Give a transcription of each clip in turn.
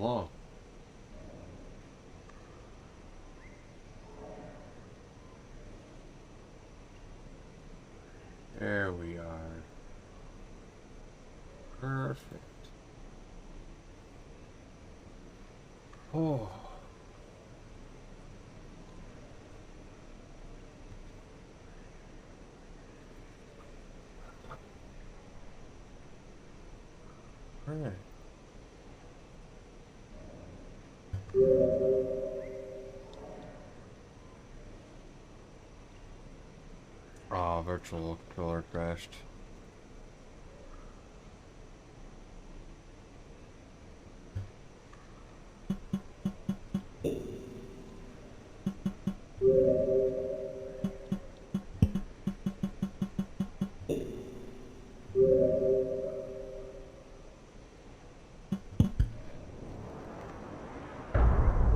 hello. There we are. Perfect. Oh. All right. Oh, virtual controller crashed.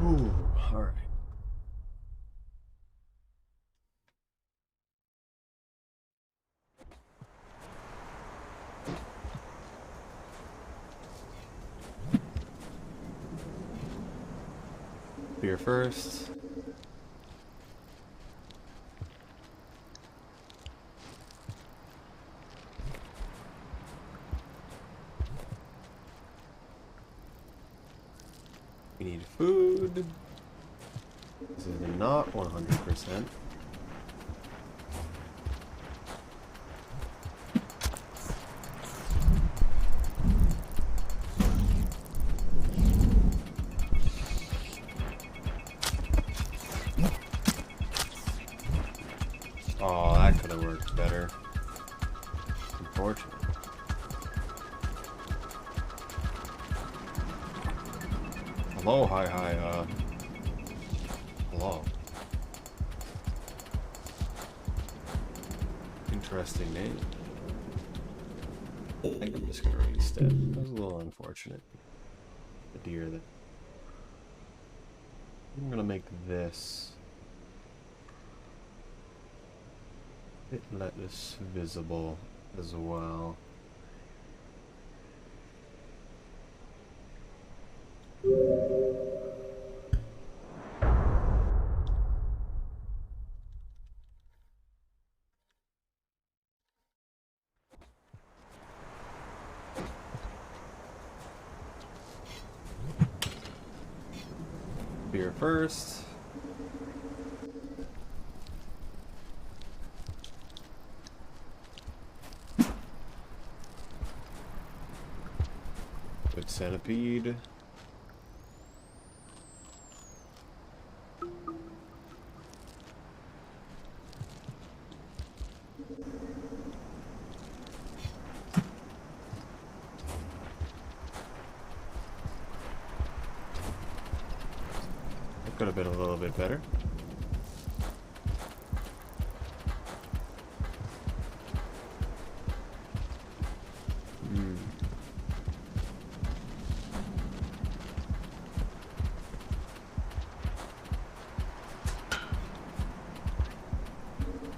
Ooh, all right. Beer first. We need food. This is not 100%. Oh, that could have worked better. Unfortunate. Hello, hi, hello. Interesting name. I think I'm just gonna restep. That was a little unfortunate. The deer that. I'm gonna make this. Let this visible as well. Beer first. Good centipede. It could have been a little bit better.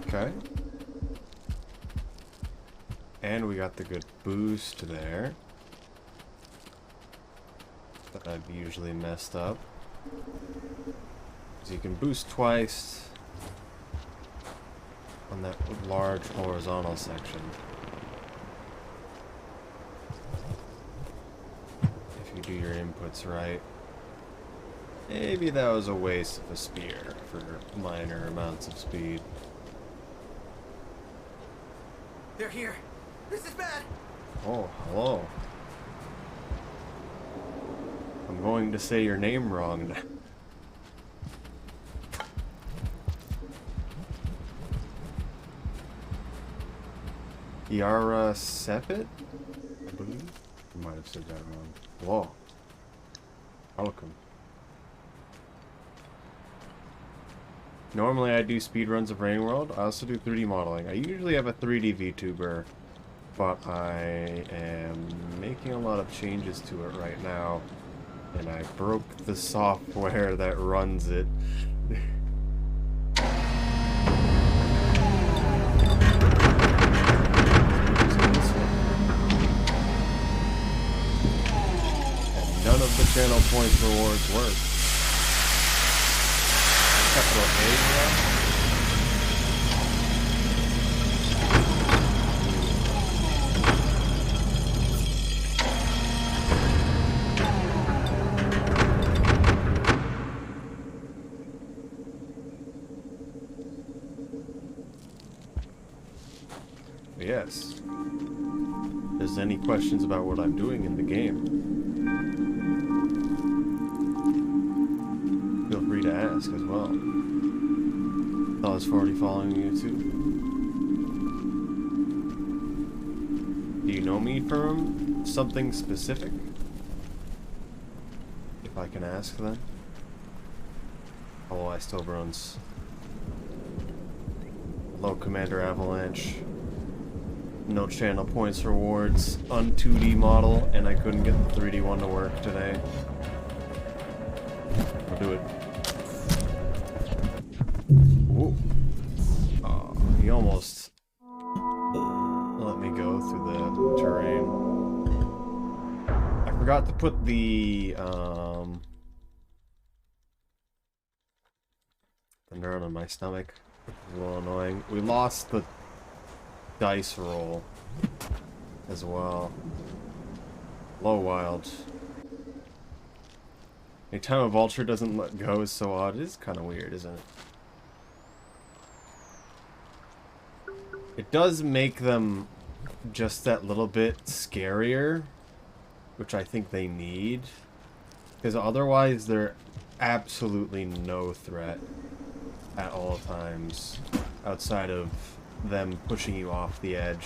Okay. And we got the good boost there that I've usually messed up. So you can boost twice on that large horizontal section. If you do your inputs right. Maybe that was a waste of a spear for minor amounts of speed. They're here. This is bad. Oh, hello. I'm going to say your name wrong now. Yara Sepet? I believe? I might have said that wrong. Whoa. Welcome. Normally I do speedruns of Rain World. I also do 3D modeling. I usually have a 3D VTuber, but I am making a lot of changes to it right now, and I broke the software that runs it. And none of the channel points rewards work. Capital A, yeah. Yes. If there's any questions about what I'm doing in the game, feel free to ask as well. I was already following you too. Do you know me from something specific? If I can ask then. Oh, I still runs. Hello, Commander Avalanche. No channel points rewards on 2D model, and I couldn't get the 3D one to work today. I'll do it. Whoa. Oh, he almost let me go through the terrain. I forgot to put the nerve on my stomach, which is a little annoying. We lost the dice roll as well. Low wild. Anytime a vulture doesn't let go is so odd. It is kind of weird, isn't it? It does make them just that little bit scarier, which I think they need, because otherwise they're absolutely no threat at all times outside of them pushing you off the edge.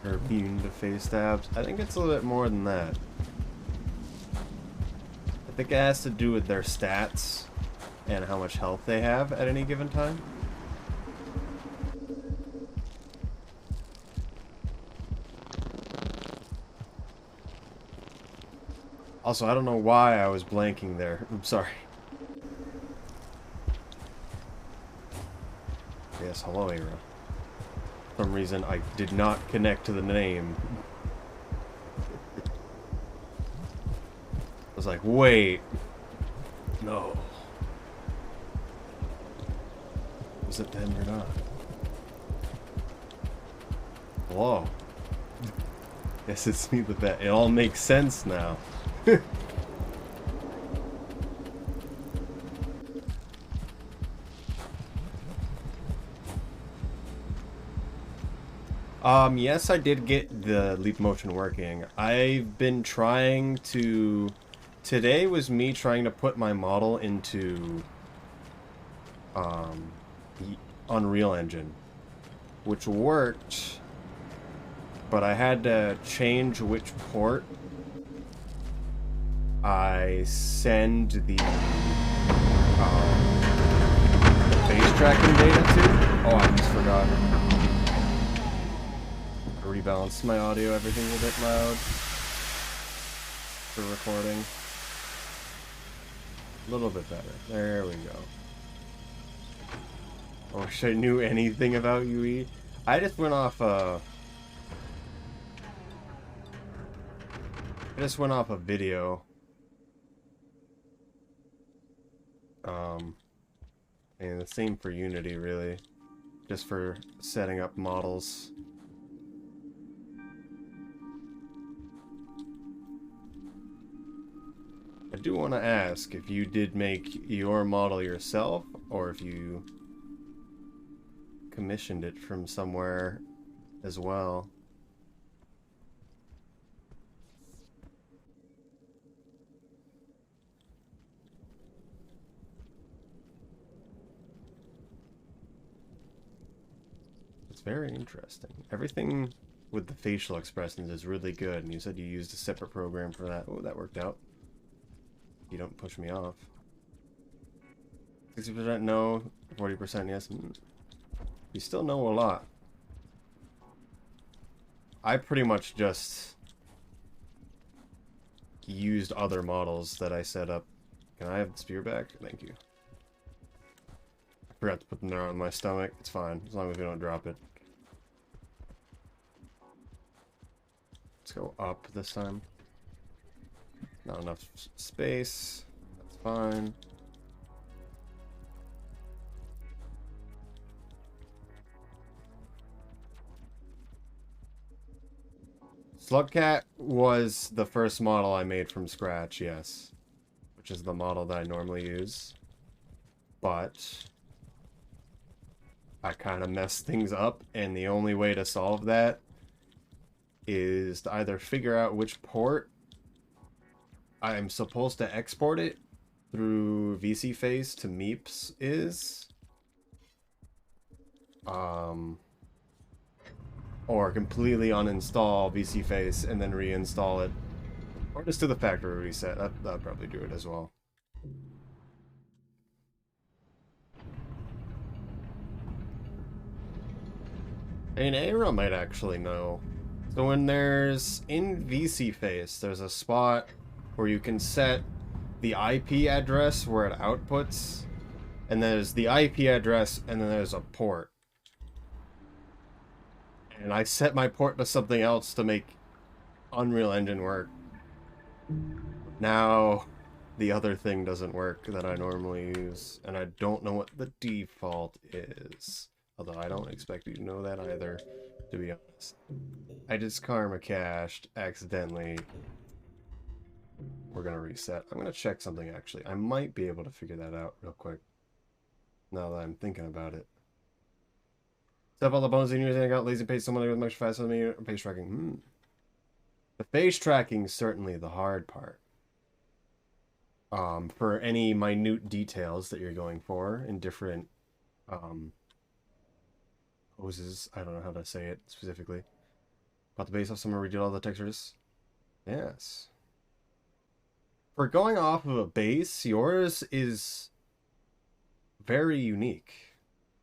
Or immune to face stabs. I think it's a little bit more than that. I think it has to do with their stats and how much health they have at any given time. Also, I don't know why I was blanking there. I'm sorry. Yes, hello, Aira. For some reason, I did not connect to the name. I was like, wait. No. Was it them or not? Hello. Guess it's me with that. It all makes sense now. Yes, I did get the leap motion working. I've been trying to... Today was me trying to put my model into the Unreal Engine, which worked, but I had to change which port I send the face tracking data to. Oh, I just forgot. I rebalanced my audio, everything's a bit loud for recording. A little bit better. There we go. I wish I knew anything about UE. I just went off a video. And the same for Unity, really. Just for setting up models. I do want to ask if you did make your model yourself, or if you commissioned it from somewhere as well. It's very interesting. Everything with the facial expressions is really good, and you said you used a separate program for that. Oh, that worked out. You don't push me off. 60% no, 40% yes. You still know a lot. I pretty much just used other models that I set up. Can I have the spear back? Thank you. I Forgot to put them there on my stomach. It's fine, as long as we don't drop it. Let's go up this time. Not enough space. That's fine. Slugcat was the first model I made from scratch, yes. Which is the model that I normally use. But I kind of messed things up, and the only way to solve that is to either figure out which port I'm supposed to export it through VSeeFace to Meeps is, or completely uninstall VSeeFace and then reinstall it, or just do the factory reset. That'd probably do it as well. I mean, Aira might actually know. So when there's, in VSeeFace, there's a spot where you can set the IP address where it outputs, and there's the IP address, and then there's a port. And I set my port to something else to make Unreal Engine work. Now, the other thing doesn't work that I normally use, and I don't know what the default is. Although I don't expect you to know that either, to be honest. I just karma cached accidentally. We're gonna reset. I'm gonna check something actually. I might be able to figure that out real quick. Now that I'm thinking about it. Step all the bones in using I got lazy pace somebody with much faster than me. Face tracking. The face tracking is certainly the hard part. For any minute details that you're going for in different poses. I don't know how to say it specifically. About the base off somewhere we did all the textures. Yes. For going off of a base, yours is very unique.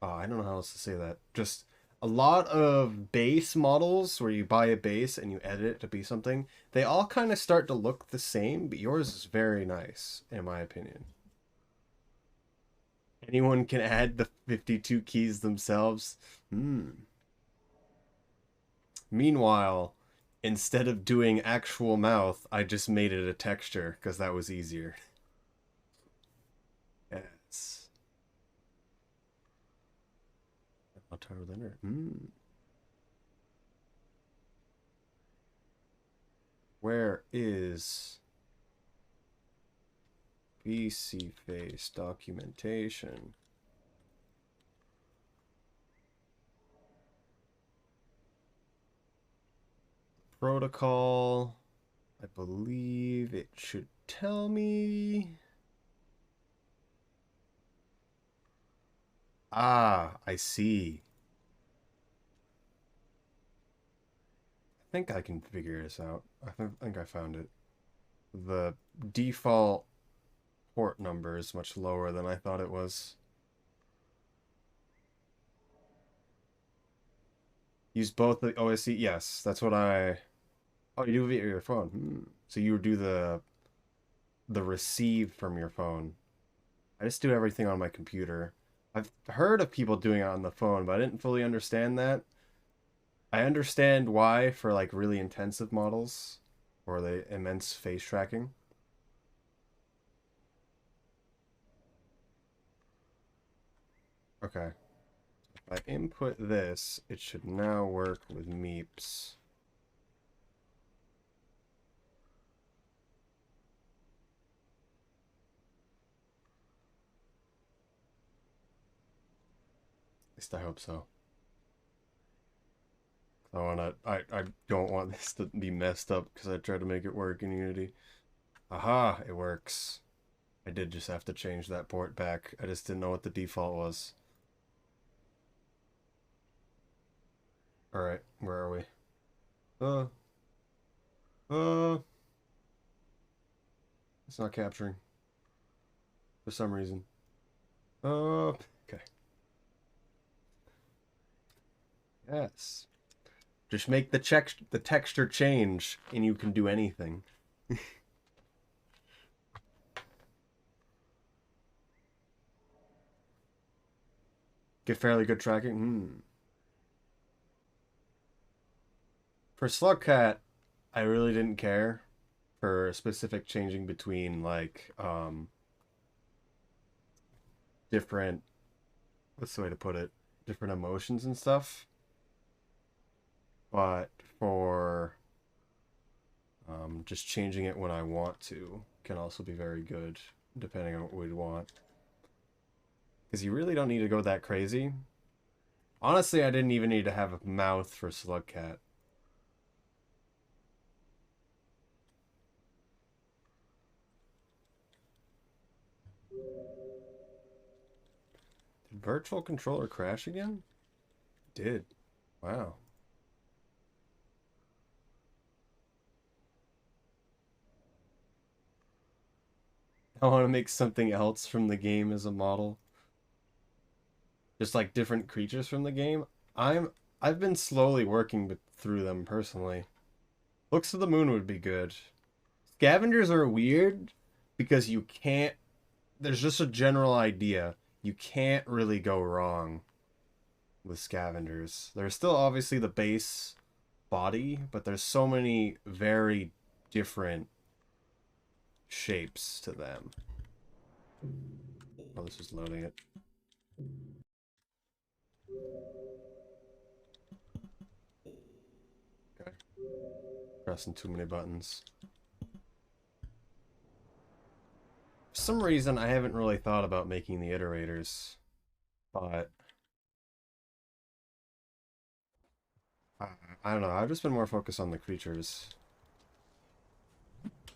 I don't know how else to say that. Just a lot of base models where you buy a base and you edit it to be something, they all kind of start to look the same, but yours is very nice, in my opinion. Anyone can add the 52 keys themselves. Meanwhile, instead of doing actual mouth, I just made it a texture because that was easier. Yes. Tower Lender. Where is VSeeFace documentation? Protocol. I believe it should tell me. Ah, I see. I think I can figure this out. I think I found it. The default port number is much lower than I thought it was. Use both the OSC. Yes, that's what I... Oh, you do it via your phone. So you do the receive from your phone. I just do everything on my computer. I've heard of people doing it on the phone, but I didn't fully understand that. I understand why for like really intensive models or the immense face tracking. Okay. If I input this, it should now work with Meeps. At least I hope so. I don't want this to be messed up because I tried to make it work in Unity. Aha, it works. I did just have to change that port back. I just didn't know what the default was. Alright, where are we? It's not capturing. For some reason. Okay. Yes. Just make the texture change and you can do anything. Get fairly good tracking. For Slugcat, I really didn't care for specific changing between like different, what's the way to put it, different emotions and stuff. But for just changing it when I want to can also be very good, depending on what we'd want. Because you really don't need to go that crazy. Honestly, I didn't even need to have a mouth for Slugcat. Did Virtual Controller crash again? It did. Wow. I want to make something else from the game as a model. Just like different creatures from the game. I've been slowly working through them personally. Looks of the Moon would be good. Scavengers are weird because you can't, there's just a general idea. You can't really go wrong with scavengers. There's still obviously the base body, but there's so many very different shapes to them. Oh, this is loading it. Okay. Pressing too many buttons. For some reason, I haven't really thought about making the iterators, but I don't know. I've just been more focused on the creatures.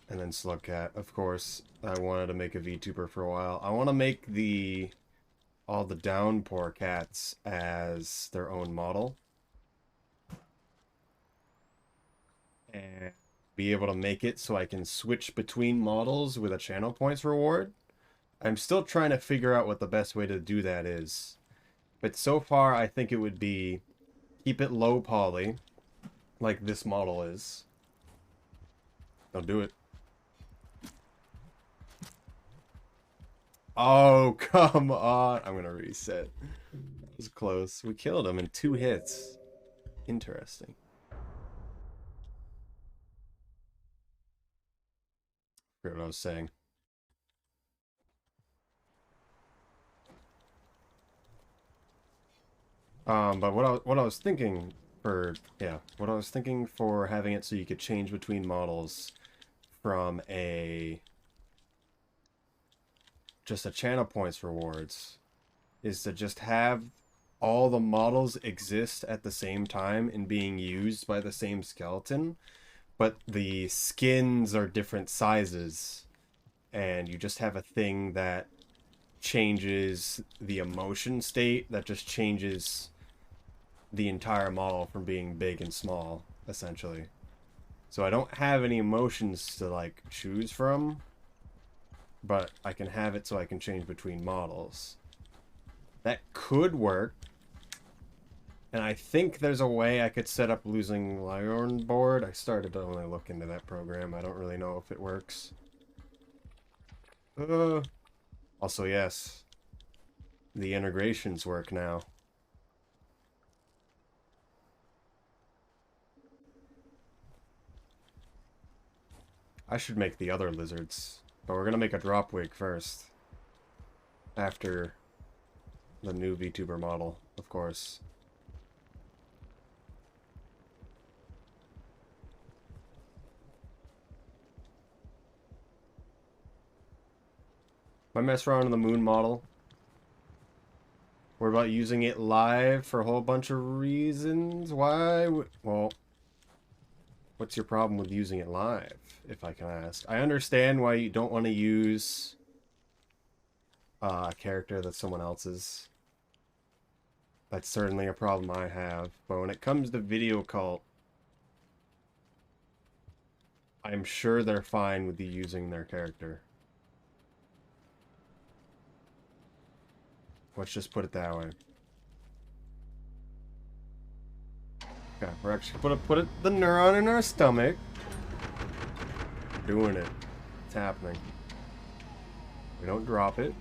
And then Slugcat, of course. I wanted to make a VTuber for a while. I want to make all the Downpour cats as their own model. And be able to make it so I can switch between models with a channel points reward. I'm still trying to figure out what the best way to do that is. But so far, I think it would be keep it low poly, like this model is. Don't do it. Oh, come on. I'm going to reset. That was close. We killed him in 2 hits. Interesting. I forgot what I was saying. But what I was thinking for, what I was thinking for having it so you could change between models from just a channel points rewards is to just have all the models exist at the same time and being used by the same skeleton, but the skins are different sizes, and you just have a thing that changes the emotion state, that just changes the entire model from being big and small, essentially. So I don't have any emotions to like choose from, but I can have it so I can change between models. That could work. And I think there's a way I could set up Losing Lion board. I started to only look into that program. I don't really know if it works. Also, yes. The integrations work now. I should make the other lizards. But we're gonna make a drop wig first. After the new VTuber model, of course. I mess around in the moon model. We're about using it live for a whole bunch of reasons. Why? Well, what's your problem with using it live, if I can ask? I understand why you don't want to use a character that's someone else's. That's certainly a problem I have. But when it comes to Video Cult, I'm sure they're fine with you using their character. Let's just put it that way. Okay, we're actually gonna put the neuron in our stomach. We're doing it. It's happening. We don't drop it.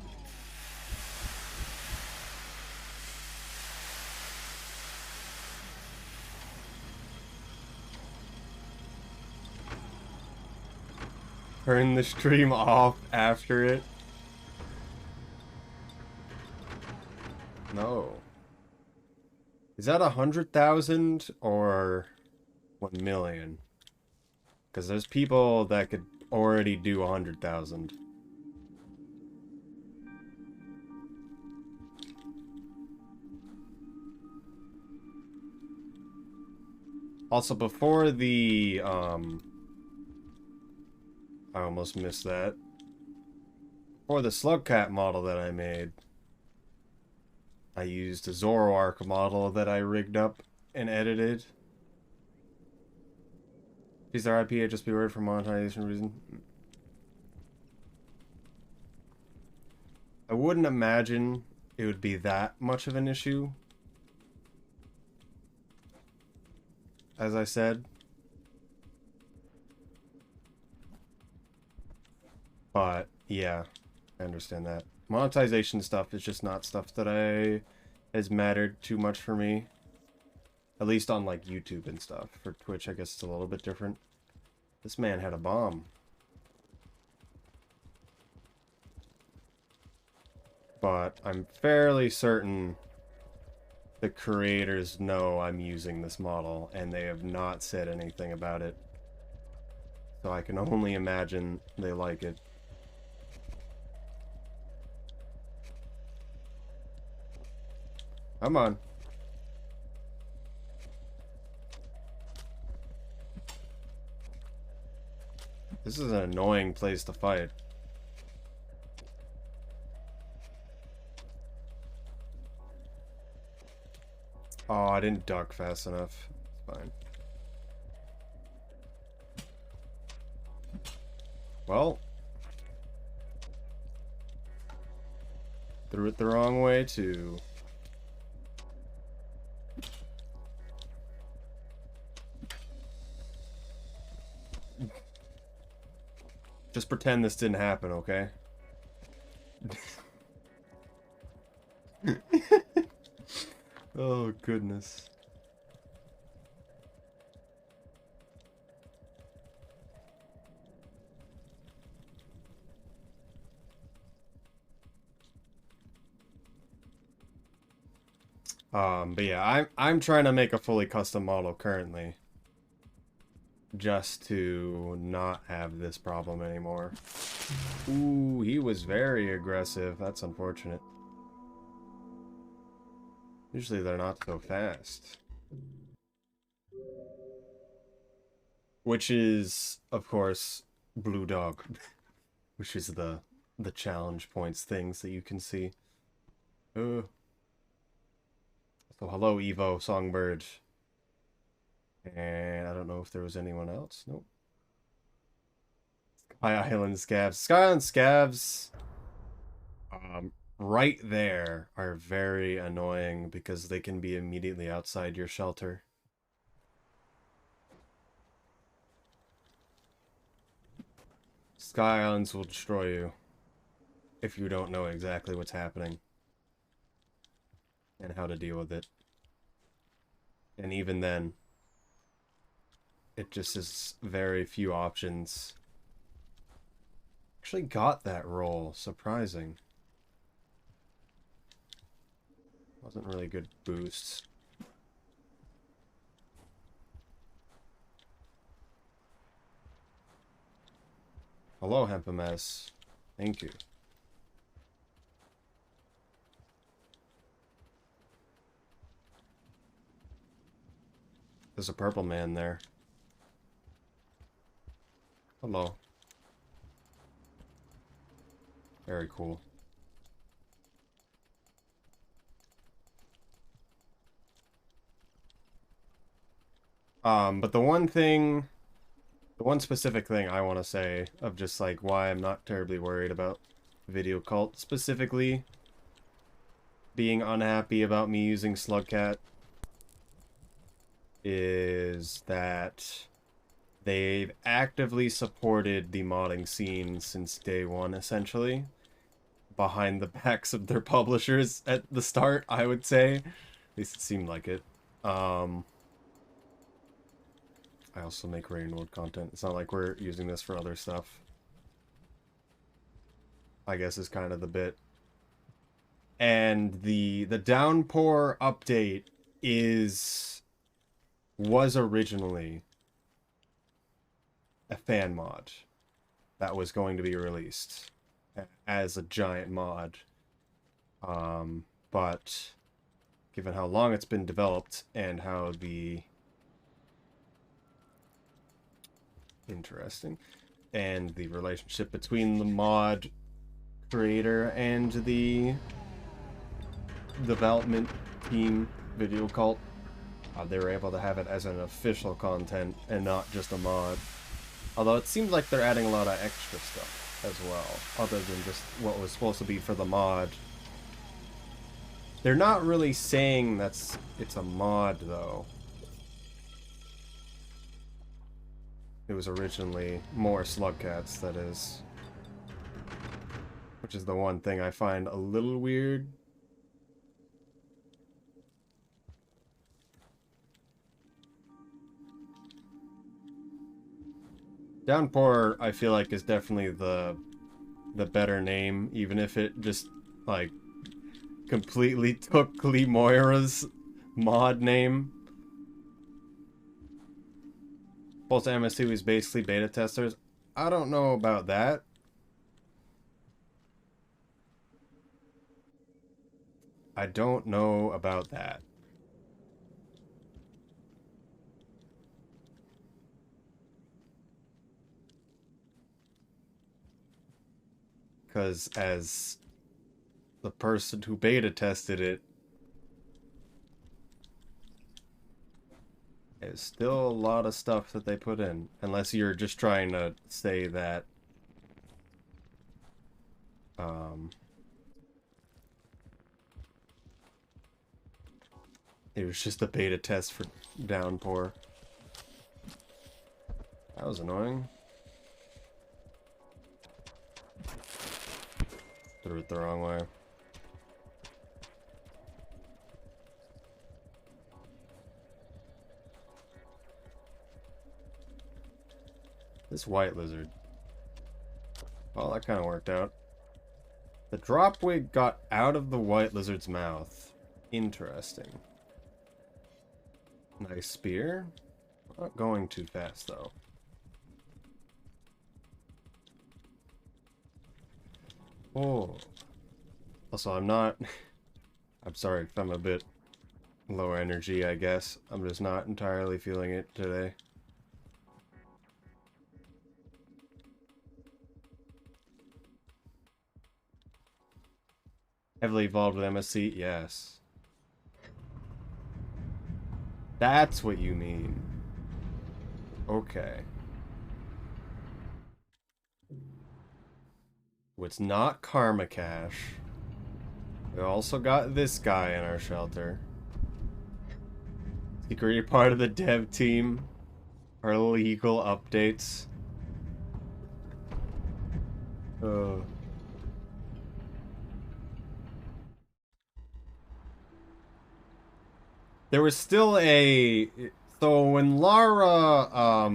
turn the stream off after it. No. Is that 100,000 or 1 million? Because there's people that could already do 100,000. Also, before the, I almost missed that. For the Slugcat model that I made, I used a Zoroark model that I rigged up and edited. These are IPA, just be worried for monetization reason. I wouldn't imagine it would be that much of an issue. As I said. But, yeah, I understand that. Monetization stuff is just not stuff that has mattered too much for me. At least on, like, YouTube and stuff. For Twitch, I guess it's a little bit different. This man had a bomb. But I'm fairly certain the creators know I'm using this model, and they have not said anything about it. So I can only imagine they like it. Come on. This is an annoying place to fight. Oh, I didn't duck fast enough. It's fine. Well. Threw it the wrong way, too. Just pretend this didn't happen, okay? Oh, goodness. But yeah, I'm trying to make a fully custom model currently. Just to not have this problem anymore. Ooh, he was very aggressive. That's unfortunate. Usually they're not so fast. Which is, of course, Blue Dog. Which is the challenge points things that you can see. So hello, Evo, Songbird. And I don't know if there was anyone else. Nope. Sky Island Scavs. Sky Island Scavs, right there, are very annoying because they can be immediately outside your shelter. Sky Islands will destroy you if you don't know exactly what's happening and how to deal with it. And even then, it just is very few options. Actually got that roll. Surprising. Wasn't really good boosts. Hello, Hempimes. Thank you. There's a purple man there. Hello. Very cool. But the one specific thing I want to say of just like why I'm not terribly worried about Video Cult specifically being unhappy about me using Slugcat is that they've actively supported the modding scene since day one, essentially. Behind the backs of their publishers at the start, I would say. At least it seemed like it. I also make Rainwood content. It's not like we're using this for other stuff. I guess is kind of the bit. And the downpour update was originally a fan mod that was going to be released as a giant mod. But given how long it's been developed and how interesting, and the relationship between the mod creator and the development team, Video Cult, they were able to have it as an official content and not just a mod. Although it seems like they're adding a lot of extra stuff as well, other than just what was supposed to be for the mod. They're not really saying it's a mod, though. It was originally more Slugcats, that is. Which is the one thing I find a little weird. Downpour, I feel like, is definitely the better name, even if it just, like, completely took Lee Moira's mod name. Both MS2 is basically beta testers. I don't know about that. I don't know about that. Because as the person who beta tested it, there's still a lot of stuff that they put in. Unless you're just trying to say that it was just a beta test for Downpour. That was annoying. Threw it the wrong way. This white lizard. Well, that kind of worked out. The drop wig got out of the white lizard's mouth. Interesting. Nice spear. Not going too fast, though. Oh. Also, I'm not... I'm sorry if I'm a bit low energy, I guess. I'm just not entirely feeling it today. Heavily involved with MSC? Yes. That's what you mean. Okay. It's not Karma Cash. We also got this guy in our shelter. Secret part of the dev team. Our legal updates. There was still a... So when Lara,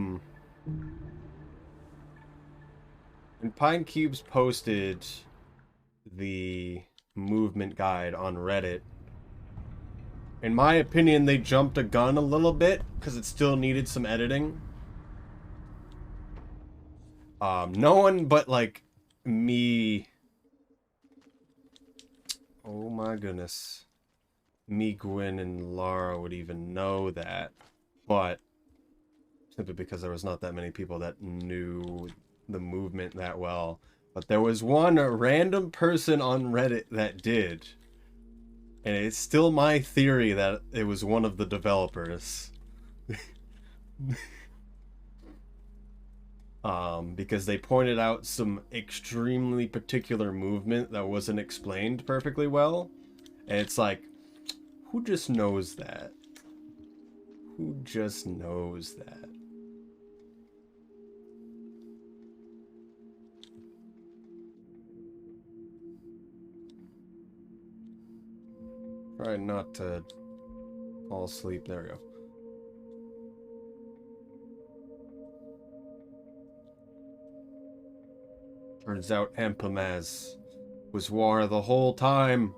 when Pine Cubes posted the movement guide on Reddit, in my opinion, they jumped a gun a little bit, because it still needed some editing. No one but, like, me... Oh my goodness. Me, Gwyn, and Lara would even know that, but simply because there was not that many people that knew the movement that well. But there was one random person on Reddit that did, and it's still my theory that it was one of the developers. Because they pointed out some extremely particular movement that wasn't explained perfectly well, and it's like, who just knows that? Who just knows that? Try not to fall asleep. There we go. Turns out Empamaz was war the whole time.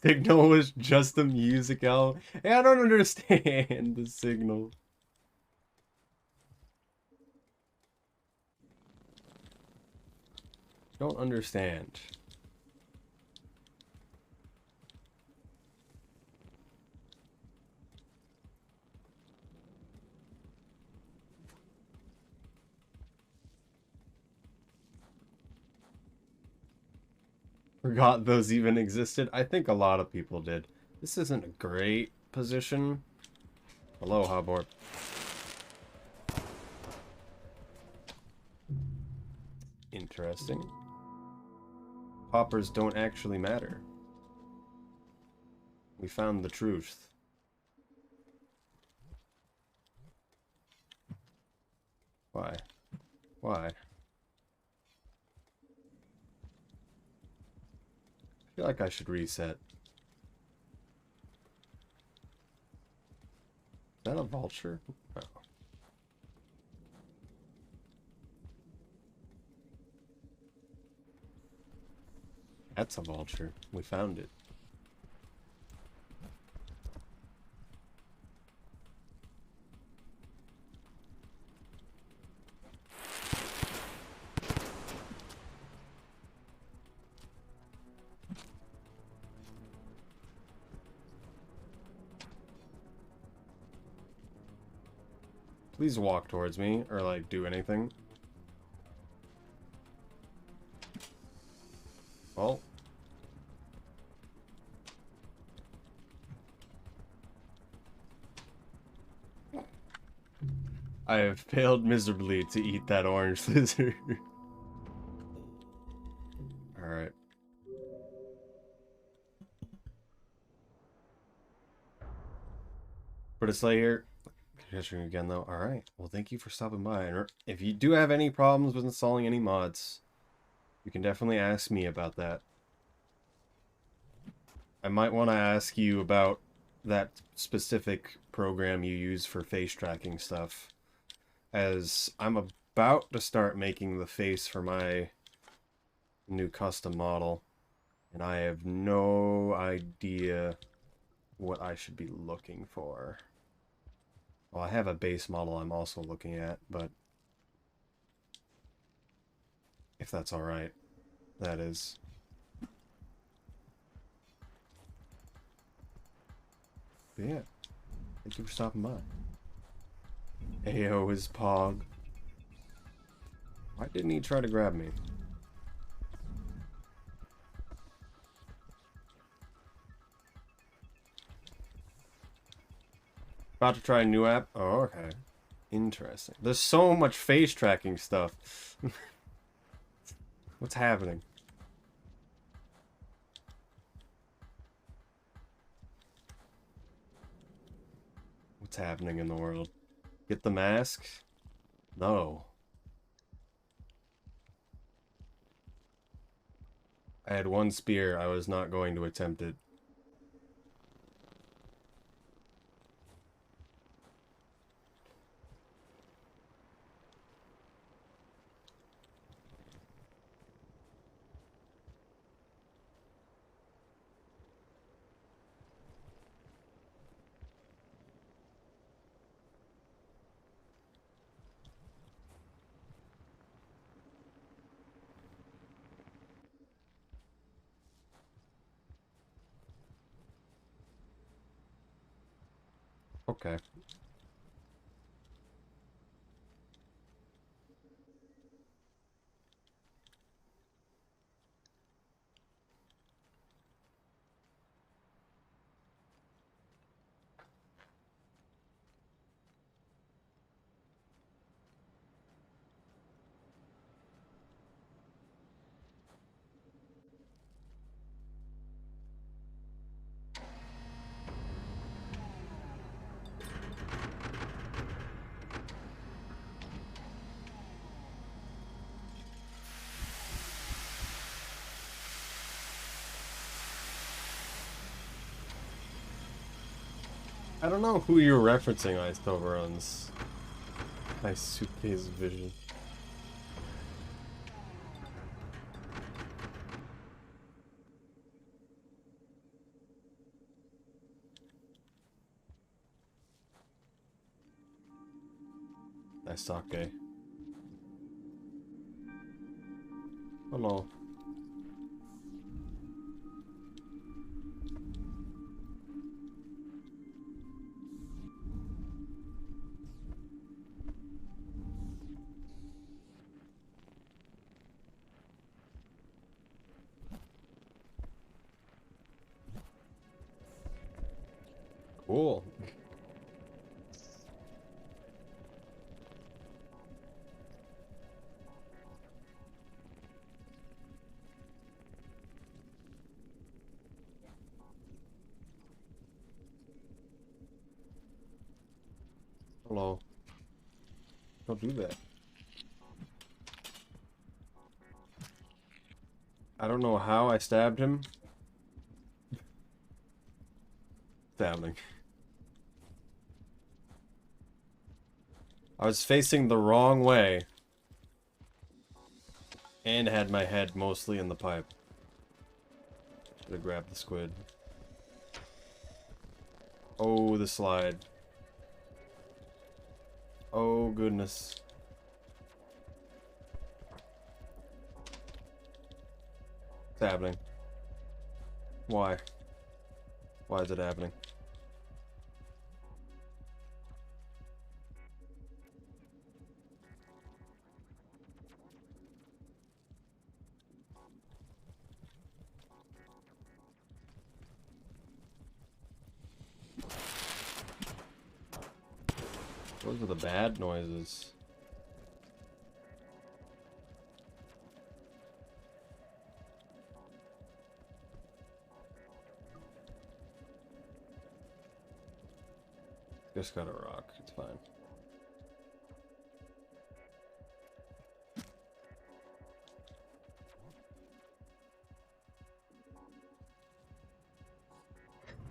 Signal was just a music album. Hey, I don't understand the signal. Don't understand. Forgot those even existed. I think a lot of people did. This isn't a great position. Hello, Hobart. Interesting. Poppers don't actually matter. We found the truth. Why? Why? I feel like I should reset. Is that a vulture? No. That's a vulture. We found it. Please walk towards me, or like do anything. Well. I have failed miserably to eat that orange lizard. Alright. Put a sleigh here. Congestion again though. Alright. Well, thank you for stopping by. And if you do have any problems with installing any mods, you can definitely ask me about that. I might want to ask you about that specific program you use for face tracking stuff, as I'm about to start making the face for my new custom model, and I have no idea what I should be looking for. Well, I have a base model I'm also looking at, but if that's alright, that is. But yeah, thank you for stopping by. Ayo is Pog. Why didn't he try to grab me? About to try a new app? Oh, okay. Interesting. There's so much face tracking stuff. What's happening? What's happening in the world? Get the mask? No. I had one spear. I was not going to attempt it. Okay. I don't know who you're referencing, Ice Overruns. Nice suitcase vision. Nice sake. Hello. Cool. Hello. Don't do that. I don't know how I stabbed him. Stabbing. I was facing the wrong way. And had my head mostly in the pipe. Should have grabbed the squid. Oh, the slide. Oh, goodness. It's happening. Why? Why is it happening? Those are the bad noises. Just got a rock. It's fine.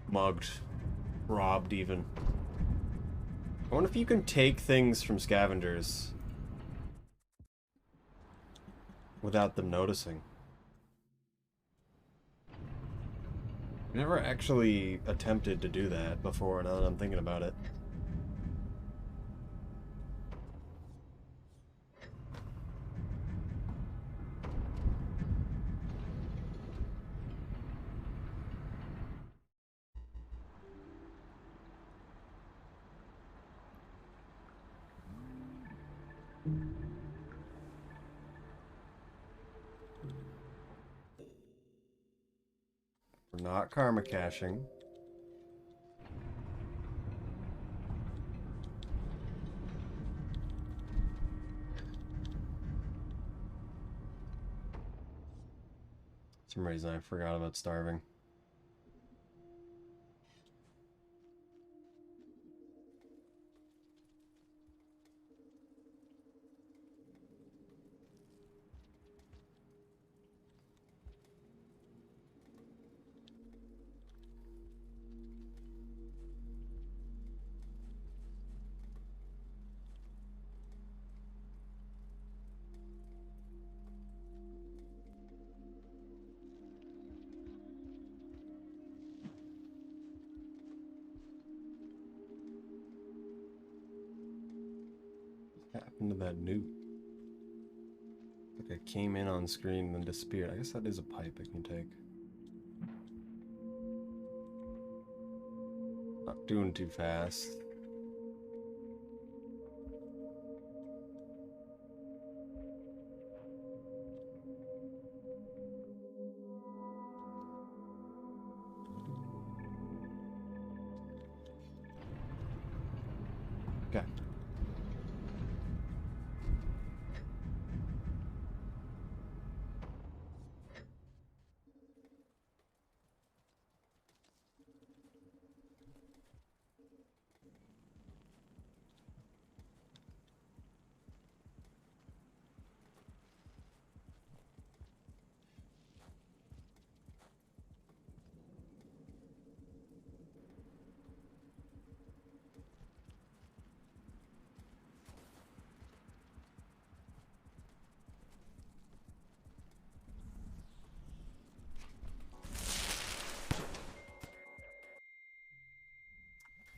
Mugged. Robbed even. I wonder if you can take things from scavengers without them noticing. I've never actually attempted to do that before, now that I'm thinking about it. We're not karma caching. For some reason I forgot about starving. What happened to that newt? Like I came in on screen and then disappeared. I guess that is a pipe I can take. Not doing too fast. Okay.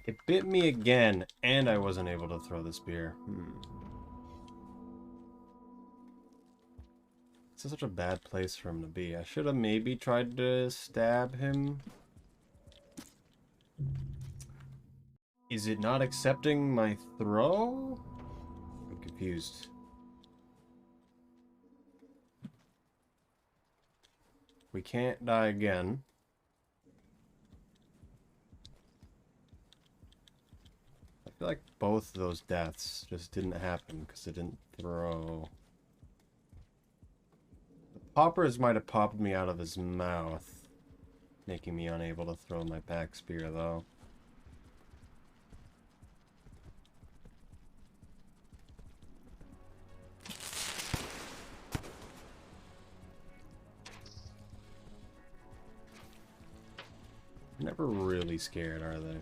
It bit me again, and I wasn't able to throw the spear. This is such a bad place for him to be. I should have maybe tried to stab him. Is it not accepting my throw? I'm confused. We can't die again. I feel like both of those deaths just didn't happen because it didn't throw. The poppers might have popped me out of his mouth, making me unable to throw my back spear though. Never really scared, are they?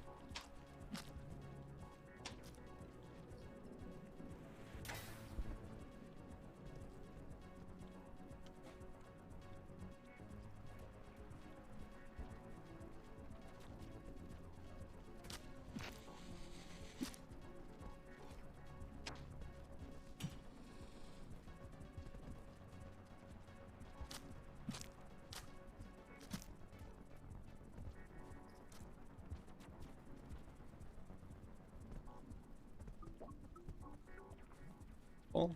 Oh.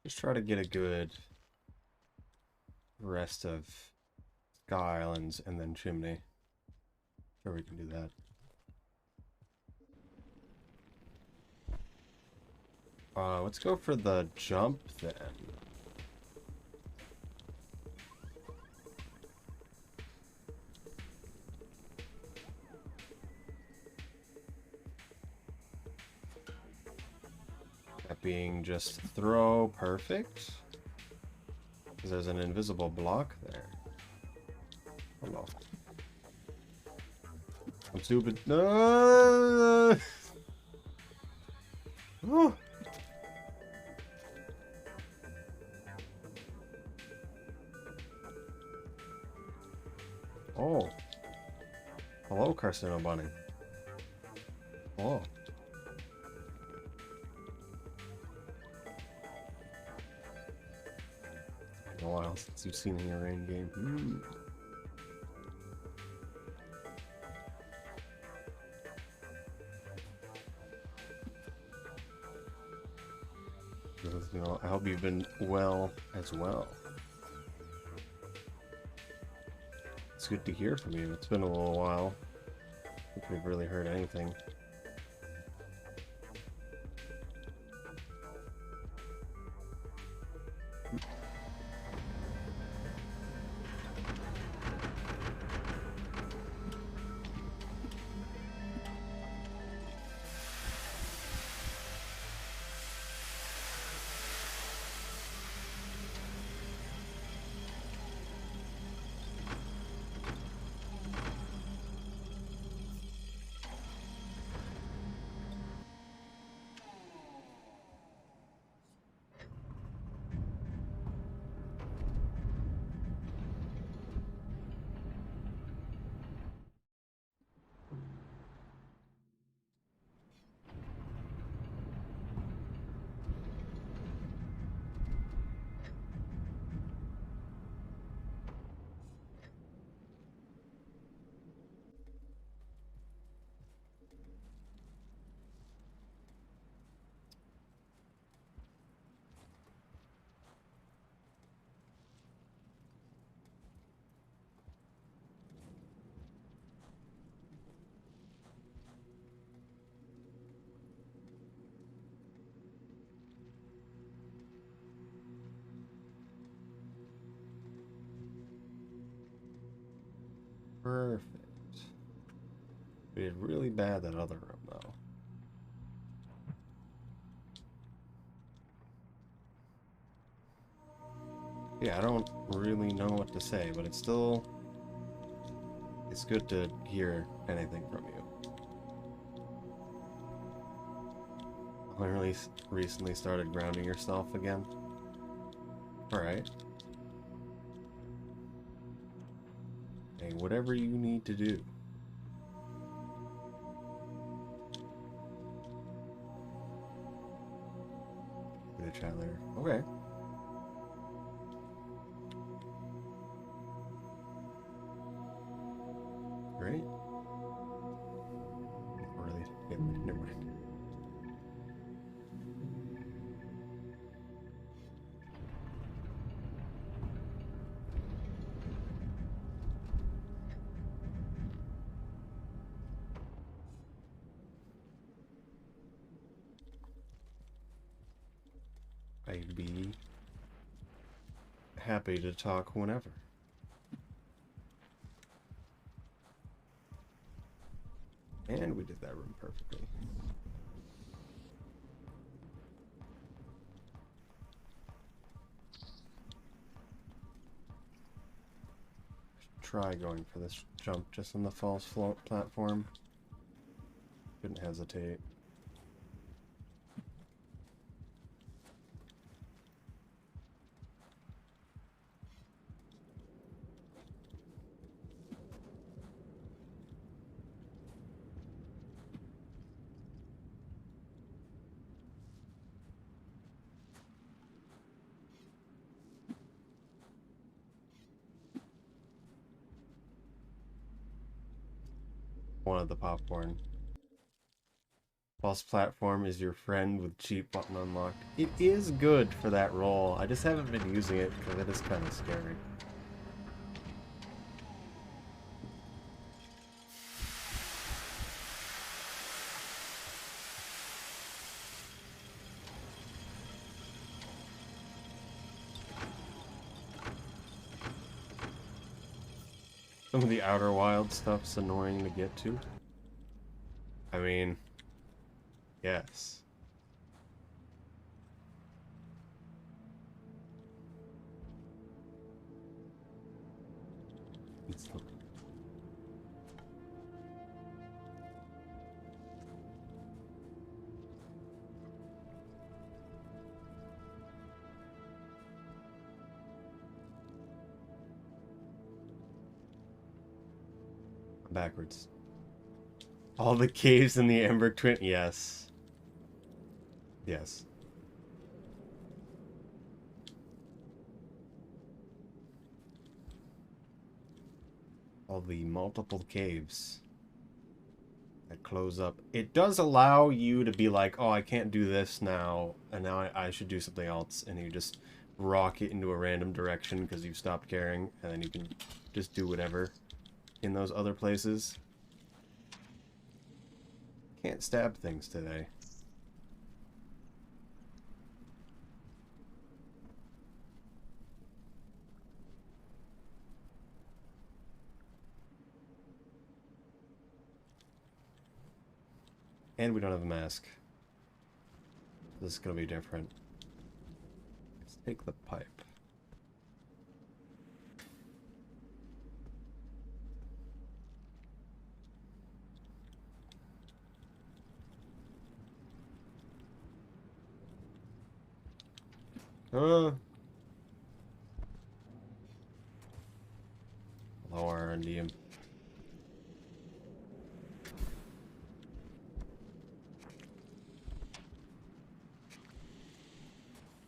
Just try to get a good rest of Sky Islands and then Chimney. Sure, we can do that. Let's go for the jump then. That being just throw perfect. Because there's an invisible block there. Oh no. I'm stupid. No! Oh. Oh. Hello, Carcino Bunny. Oh. Been a while since you've seen your rain game. You know, I hope you've been well as well. It's good to hear from you. It's been a little while. I don't think we've really heard anything. Perfect. We did really bad that other room, though. Yeah, I don't really know what to say, but it's still... It's good to hear anything from you. Literally recently started grounding yourself again. Alright. Hey, whatever you need to do. With a chat later. Okay. Great. Or at least, yeah, never mind. I'd be happy to talk whenever. And we did that room perfectly. Try going for this jump just on the false float platform. Couldn't hesitate. Wanted the popcorn. False platform is your friend with cheap button unlocked. It is good for that role. I just haven't been using it because it is kind of scary. Some of the Outer Wild stuff's annoying to get to. I mean, yes. It's the... Backwards. All the caves in the Ember Twin. Yes. Yes. All the multiple caves that close up. It does allow you to be like, oh, I can't do this now, and now I should do something else, and you just rocket into a random direction because you've stopped caring, and then you can just do whatever in those other places. Can't stab things today. And we don't have a mask. This is gonna be different. Let's take the pipe. Low R&D.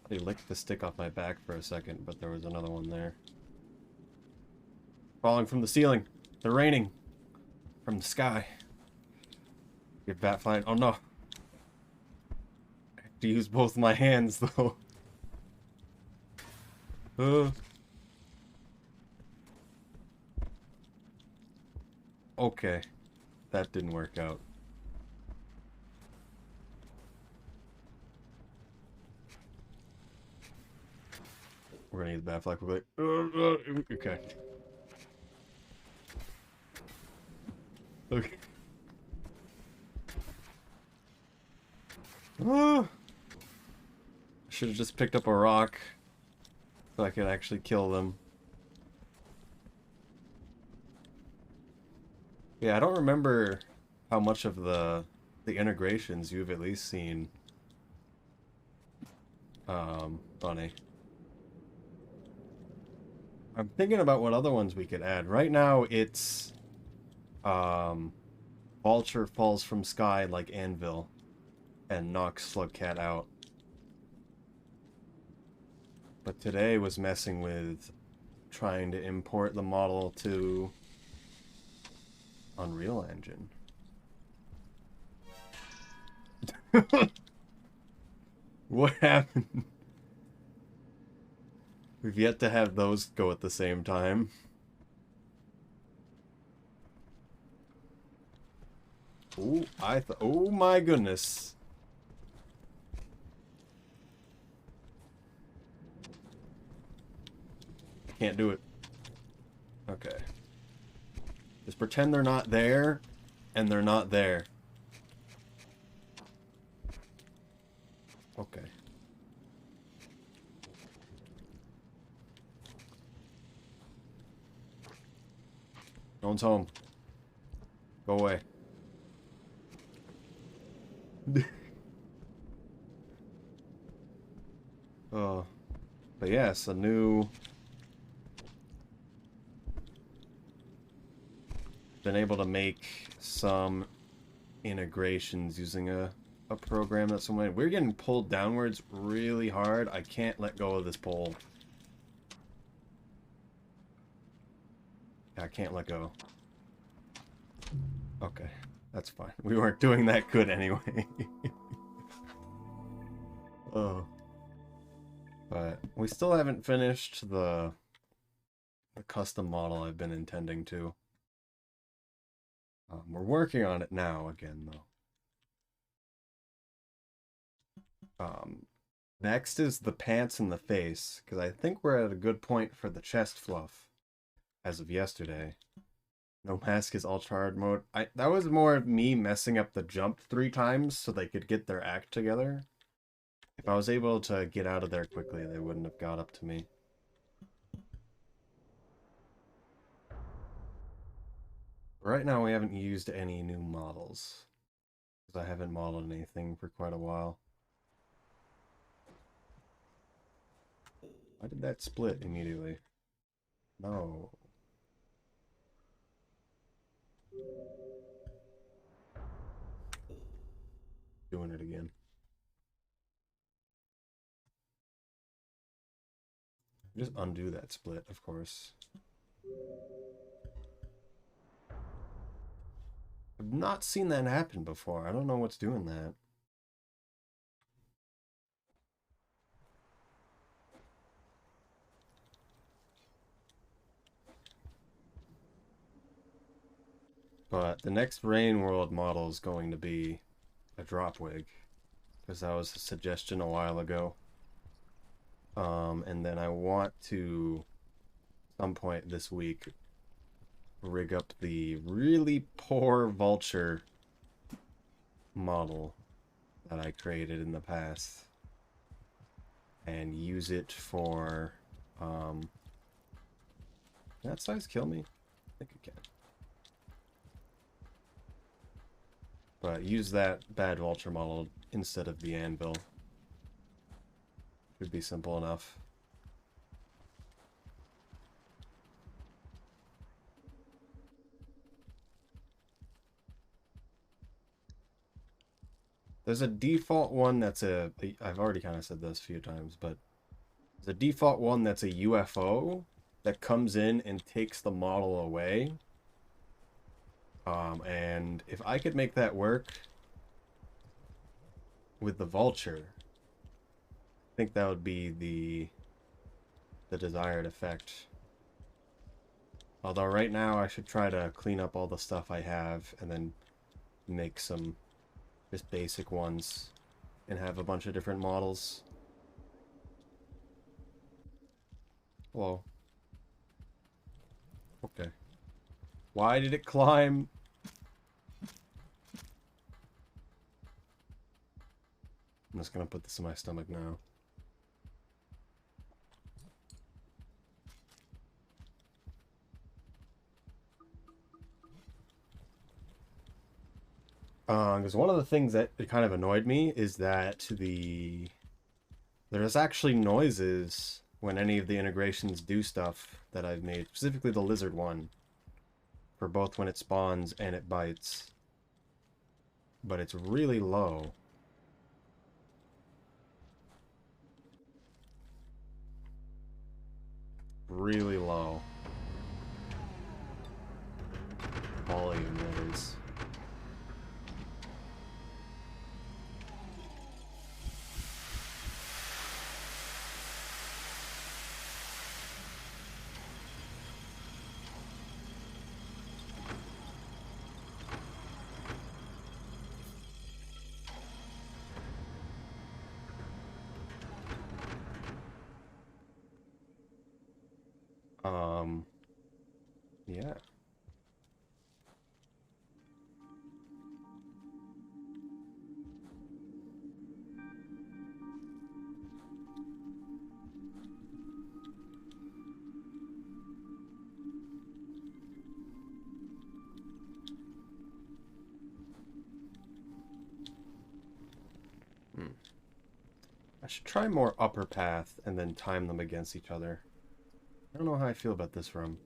He licked the stick off my back for a second, but there was another one there. Falling from the ceiling. They're raining. From the sky. Get bat flying. Oh no. I have to use both my hands though. Okay. That didn't work out. We're gonna need the bat flag quickly. Okay. Okay. Should have just picked up a rock. So I could actually kill them. Yeah, I don't remember how much of the integrations you've at least seen. Funny. I'm thinking about what other ones we could add. Right now it's Vulture falls from sky like Anvil and knocks Slugcat out. But today was messing with trying to import the model to Unreal Engine. What happened? We've yet to have those go at the same time. Oh, oh my goodness. Can't do it. Okay. Just pretend they're not there, and they're not there. Okay. No one's home. Go away. Oh. But yes, a new... Been able to make some integrations using a program that someone... We're getting pulled downwards really hard. I can't let go of this pole. I can't let go. Okay, that's fine. We weren't doing that good anyway. Oh. But we still haven't finished the custom model I've been intending to. We're working on it now again, though. Next is the pants and the face, because I think we're at a good point for the chest fluff as of yesterday. No mask is ultra hard mode. That was more of me messing up the jump 3 times so they could get their act together. If I was able to get out of there quickly, they wouldn't have got up to me. Right now we haven't used any new models, because I haven't modeled anything for quite a while. Why did that split immediately? No. Doing it again. Just undo that split, of course. I've not seen that happen before. I don't know what's doing that. But the next Rain World model is going to be a drop wig, because that was a suggestion a while ago. And then I want to, at some point this week, rig up the really poor Vulture model that I created in the past and use it for, can that size kill me? I think it can. But use that bad Vulture model instead of the Anvil. Should be simple enough. There's a default one that's I've already kind of said this a few times, but there's a default one that's a UFO that comes in and takes the model away. And if I could make that work with the Vulture, I think that would be the desired effect. Although right now I should try to clean up all the stuff I have and then make some just basic ones and have a bunch of different models. Hello. Okay. Why did it climb? I'm just gonna put this in my stomach now. Because one of the things that it kind of annoyed me is that there's actually noises when any of the integrations do stuff that I've made, specifically the lizard one, for both when it spawns and it bites. But it's really low. Really low. Volume, that is. Yeah. I should try more upper path and then time them against each other. I don't know how I feel about this room.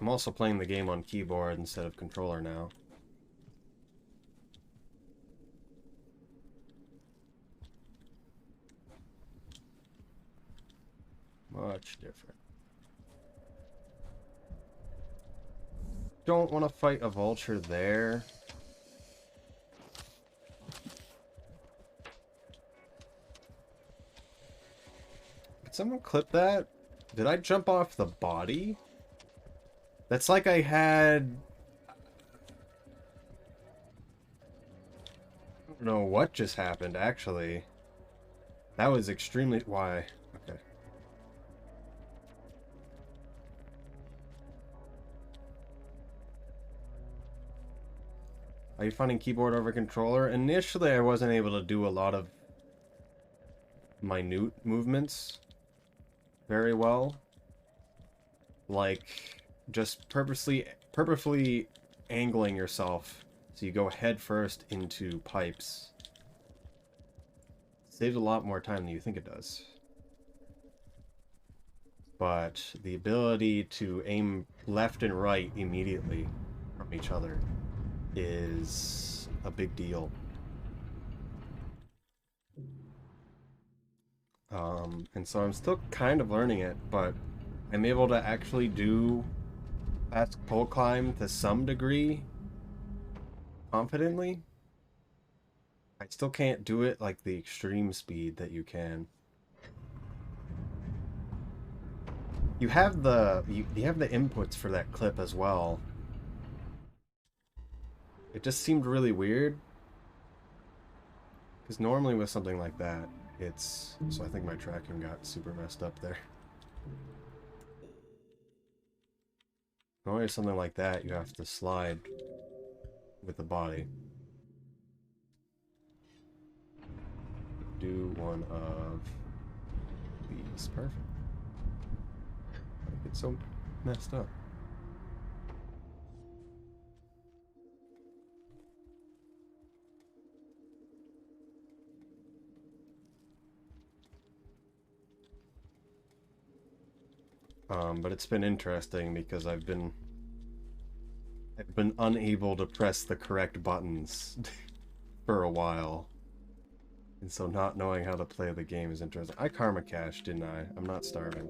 I'm also playing the game on keyboard instead of controller now. Much different. Don't want to fight a vulture there. Did someone clip that? Did I jump off the body? That's like I had... I don't know what just happened, actually. That was extremely... Why? Okay. Are you finding keyboard over controller? Initially, I wasn't able to do a lot of minute movements very well. Like, just purposefully angling yourself so you go head first into pipes. Saves a lot more time than you think it does. But the ability to aim left and right immediately from each other is a big deal. And so I'm still kind of learning it, but I'm able to actually do fast pole climb to some degree confidently. I still can't do it like the extreme speed that you can. You have the you have the inputs for that clip as well. It just seemed really weird. Because normally with something like that, it's... So I think my tracking got super messed up there. Normally with something like that, you have to slide with the body. Do one of these. Perfect. It's so messed up. But it's been interesting because I've been unable to press the correct buttons for a while. And so not knowing how to play the game is interesting. I karma cashed, didn't I? I'm not starving.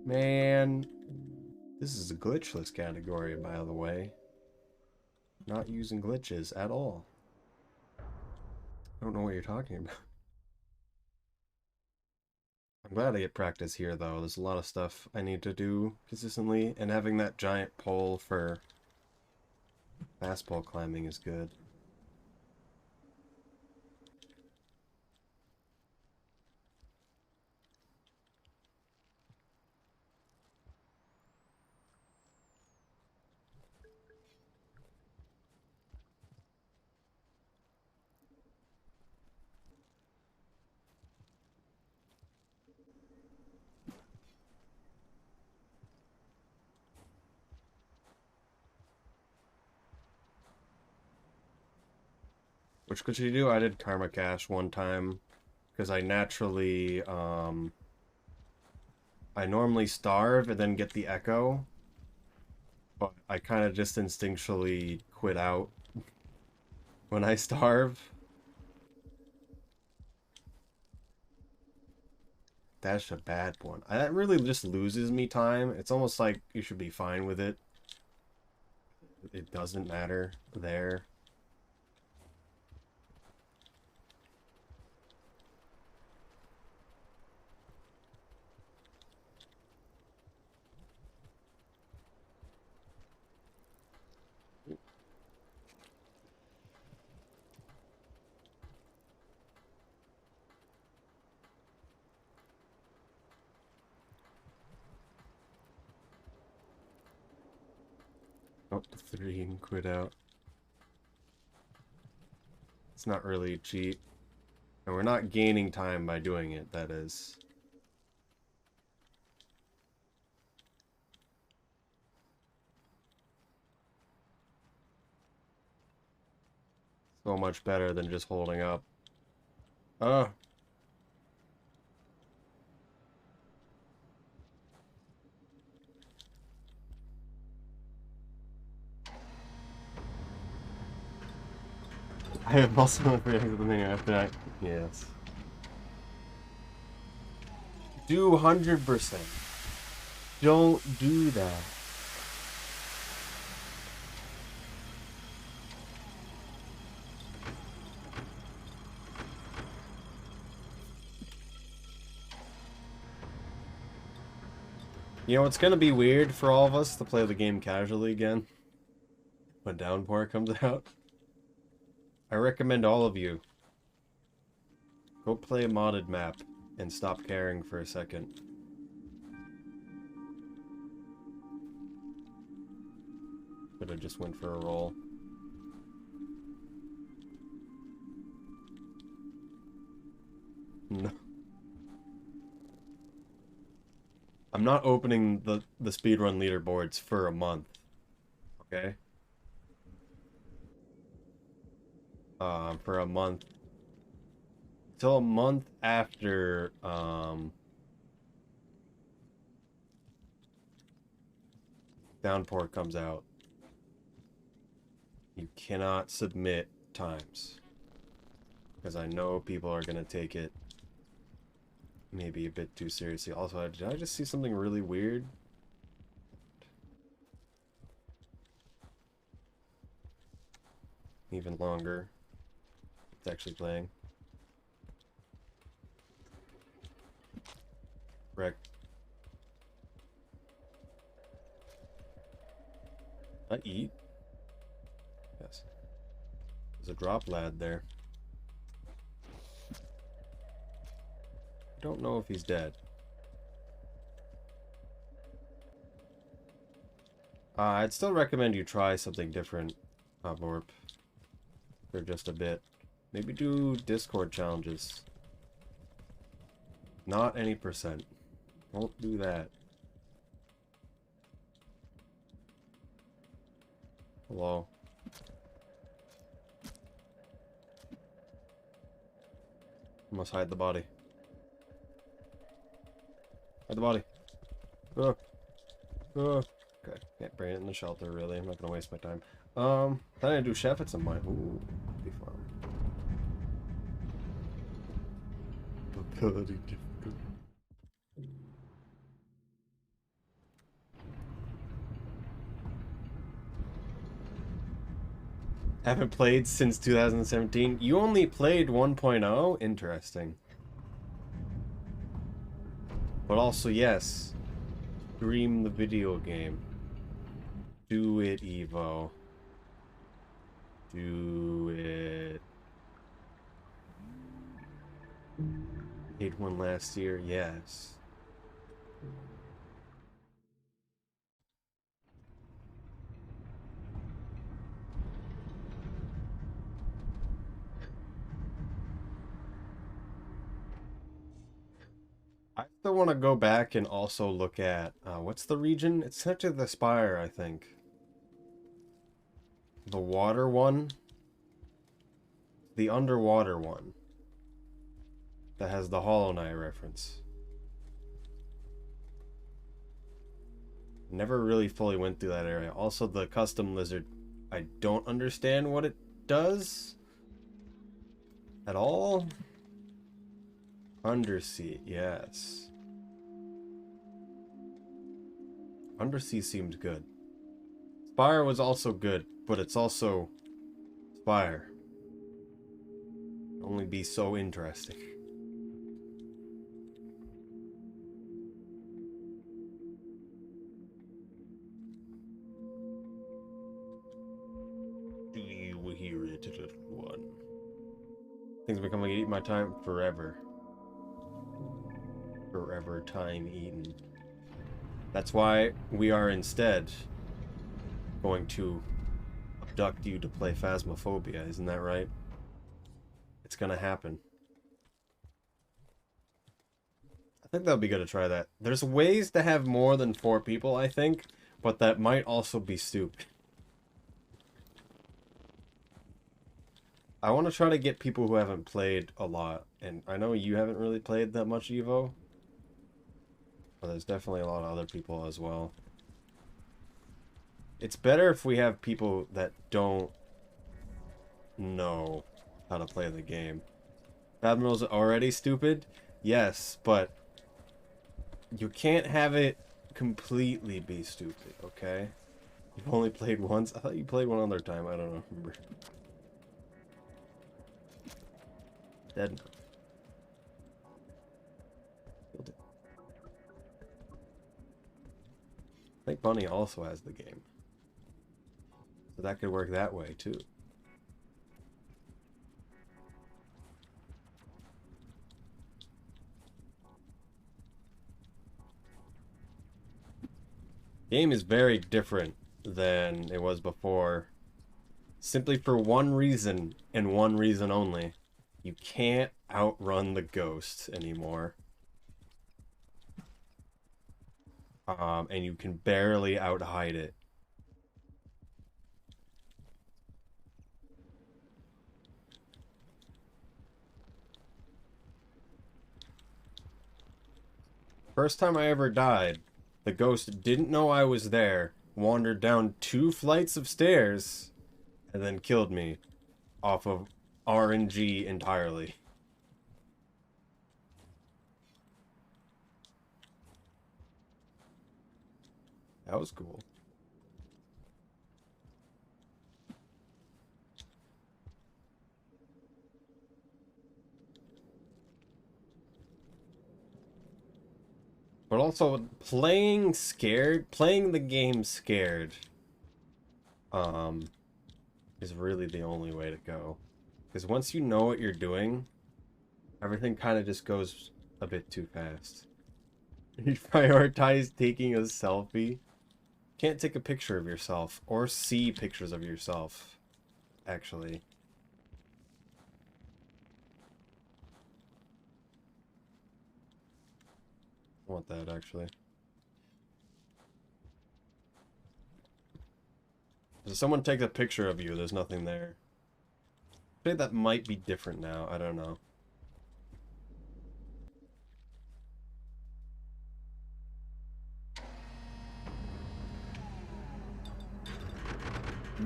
Man, this is a glitchless category, by the way. Not using glitches at all. I don't know what you're talking about. I'm glad I get practice here, though. There's a lot of stuff I need to do consistently, and having that giant pole for fast pole climbing is good. Which could you do? I did Karma Cache one time because I naturally I normally starve and then get the echo, but I kind of just instinctually quit out when I starve. That's a bad one. That really just loses me time. It's almost like you should be fine with it. It doesn't matter there. Oh, 3 and quit out. It's not really a cheat. And we're not gaining time by doing it, that is. So much better than just holding up. Oh. I have also reacted to the menu after that. Yes. Do 100%. Don't do that. You know, it's gonna be weird for all of us to play the game casually again when Downpour comes out. I recommend all of you go play a modded map and stop caring for a second. Could have just went for a roll. No. I'm not opening the speedrun leaderboards for a month. Okay? For a month. Till a month after, Downpour comes out. You cannot submit times. Because I know people are going to take it maybe a bit too seriously. Also, did I just see something really weird? Even longer. It's actually playing. Wreck. I eat? Yes. There's a drop lad there. I don't know if he's dead. I'd still recommend you try something different, Vorp. For just a bit. Maybe do Discord challenges. Not any percent. Don't do that. Hello. Must hide the body. Hide the body. Oh. Oh. Okay. Can't bring it in the shelter, really. I'm not gonna waste my time. Then I do chef at some point. Ooh, be fun. Mobility difficult. Haven't played since 2017. You only played 1.0? Interesting. But also, yes. Stream the video game. Do it, Evo. Do it. Made one last year, yes. I still want to go back and also look at, what's the region? It's such a the Spire, I think. The water one. The underwater one. That has the Hollow Knight reference. Never really fully went through that area. Also, the custom lizard, I don't understand what it does at all. Undersea, yes. Undersea seemed good. Spire was also good, but it's also Spire. Only be so interesting. Do you hear it, little one? Things becoming eat my time forever. Forever time eaten. That's why we are instead going to abduct you to play Phasmophobia, isn't that right? It's gonna happen. I think that would be good to try that. There's ways to have more than 4 people, I think, but that might also be stupid. I want to try to get people who haven't played a lot, and I know you haven't really played that much Evo, but there's definitely a lot of other people as well. It's better if we have people that don't know how to play the game. Admiral's already stupid? Yes, but you can't have it completely be stupid, okay? You've only played once? I thought you played one other time. I don't remember. Dead. Killed it. I think Bunny also has the game. So that could work that way, too. Game is very different than it was before. Simply for one reason, and one reason only. You can't outrun the ghost anymore. And you can barely outhide it. First time I ever died, the ghost didn't know I was there, wandered down 2 flights of stairs, and then killed me off of RNG entirely. That was cool. But also, playing the game scared, is really the only way to go. Because once you know what you're doing, everything kind of just goes a bit too fast. You prioritize taking a selfie. Can't take a picture of yourself, or see pictures of yourself, actually. I want that, actually. If someone takes a picture of you, there's nothing there. I think that might be different now, I don't know.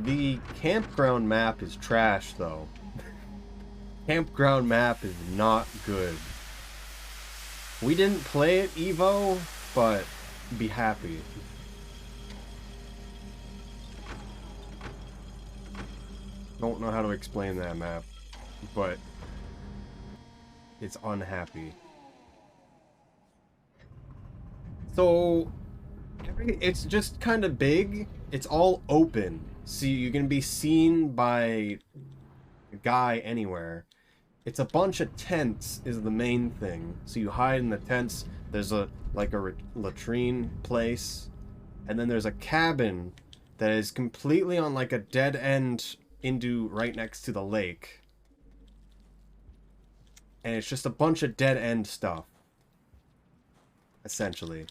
The campground map is trash, though. Campground map is not good. We didn't play it, Evo, but be happy. Don't know how to explain that map, but it's unhappy. So, it's just kind of big. It's all open, so you can be seen by a guy anywhere. It's a bunch of tents is the main thing. So you hide in the tents. There's a latrine place, and then there's a cabin that is completely on like a dead end into right next to the lake. And it's just a bunch of dead end stuff, essentially.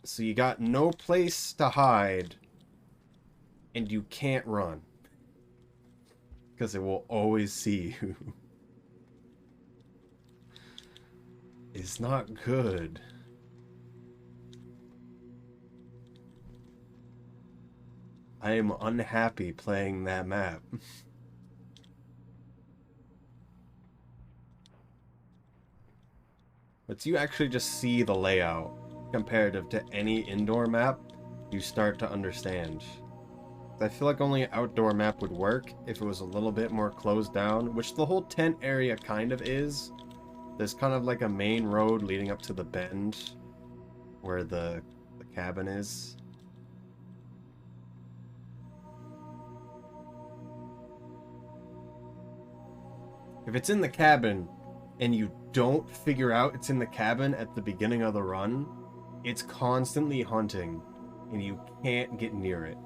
So you got no place to hide, and you can't run. Because it will always see you. It's not good. I am unhappy playing that map. But you actually just see the layout comparative to any indoor map, you start to understand. I feel like only an outdoor map would work if it was a little bit more closed down, which the whole tent area kind of is. There's kind of like a main road leading up to the bend where the cabin is. If it's in the cabin and you don't figure out it's in the cabin at the beginning of the run, it's constantly hunting and you can't get near it.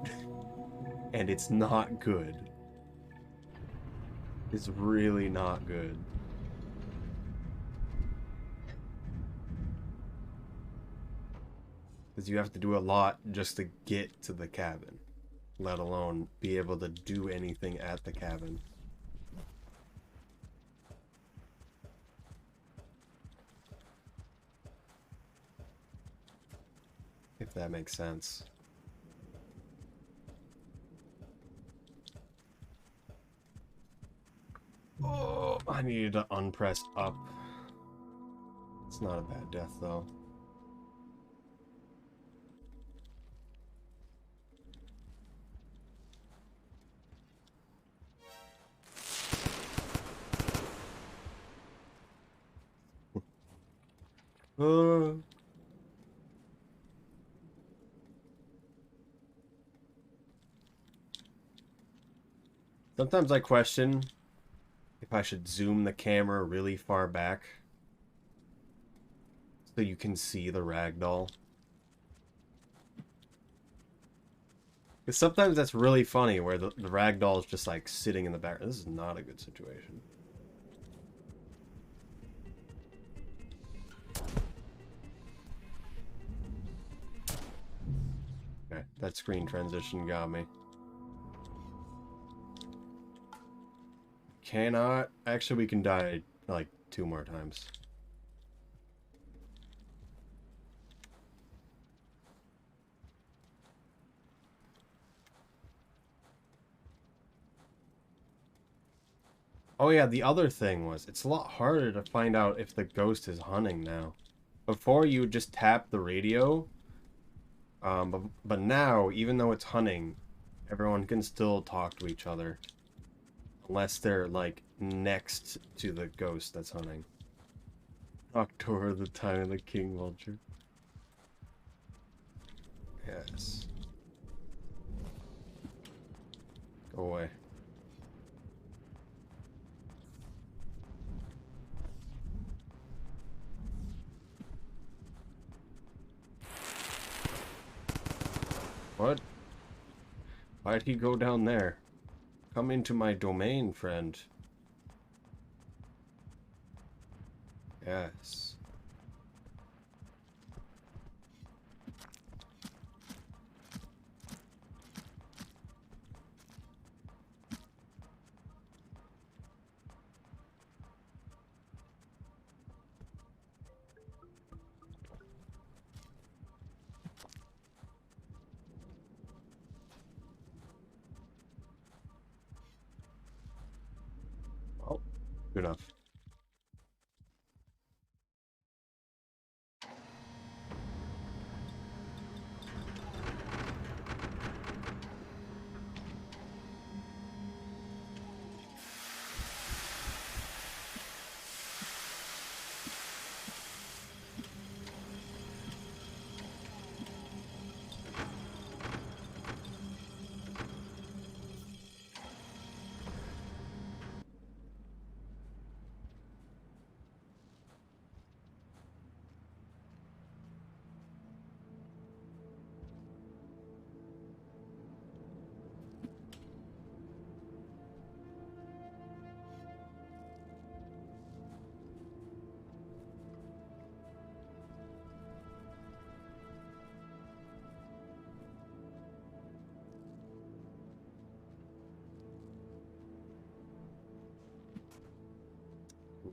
And it's not good. It's really not good. Because you have to do a lot just to get to the cabin, let alone be able to do anything at the cabin. If that makes sense. Oh, I needed to unpress up. It's not a bad death, though. Sometimes I question if I should zoom the camera really far back so you can see the ragdoll. Because sometimes that's really funny where the ragdoll is just like sitting in the back. This is not a good situation. Okay, that screen transition got me. Cannot. Actually, we can die like 2 more times. Oh yeah, the other thing was, it's a lot harder to find out if the ghost is hunting now. Before, you would just tap the radio, but now, even though it's hunting, everyone can still talk to each other. Unless they're, like, next to the ghost that's hunting. October, the time of the king vulture. Yes. Go away. What? Why'd he go down there? Come into my domain, friend. Yes. Well, good enough.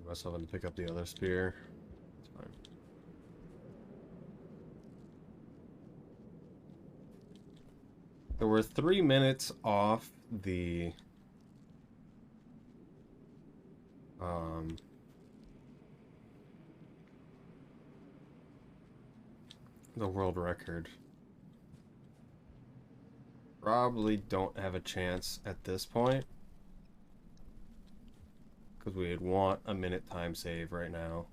myself and pick up the other spear. It's fine. So we're 3 minutes off the world record. Probably don't have a chance at this point because we'd want a minute time save right now.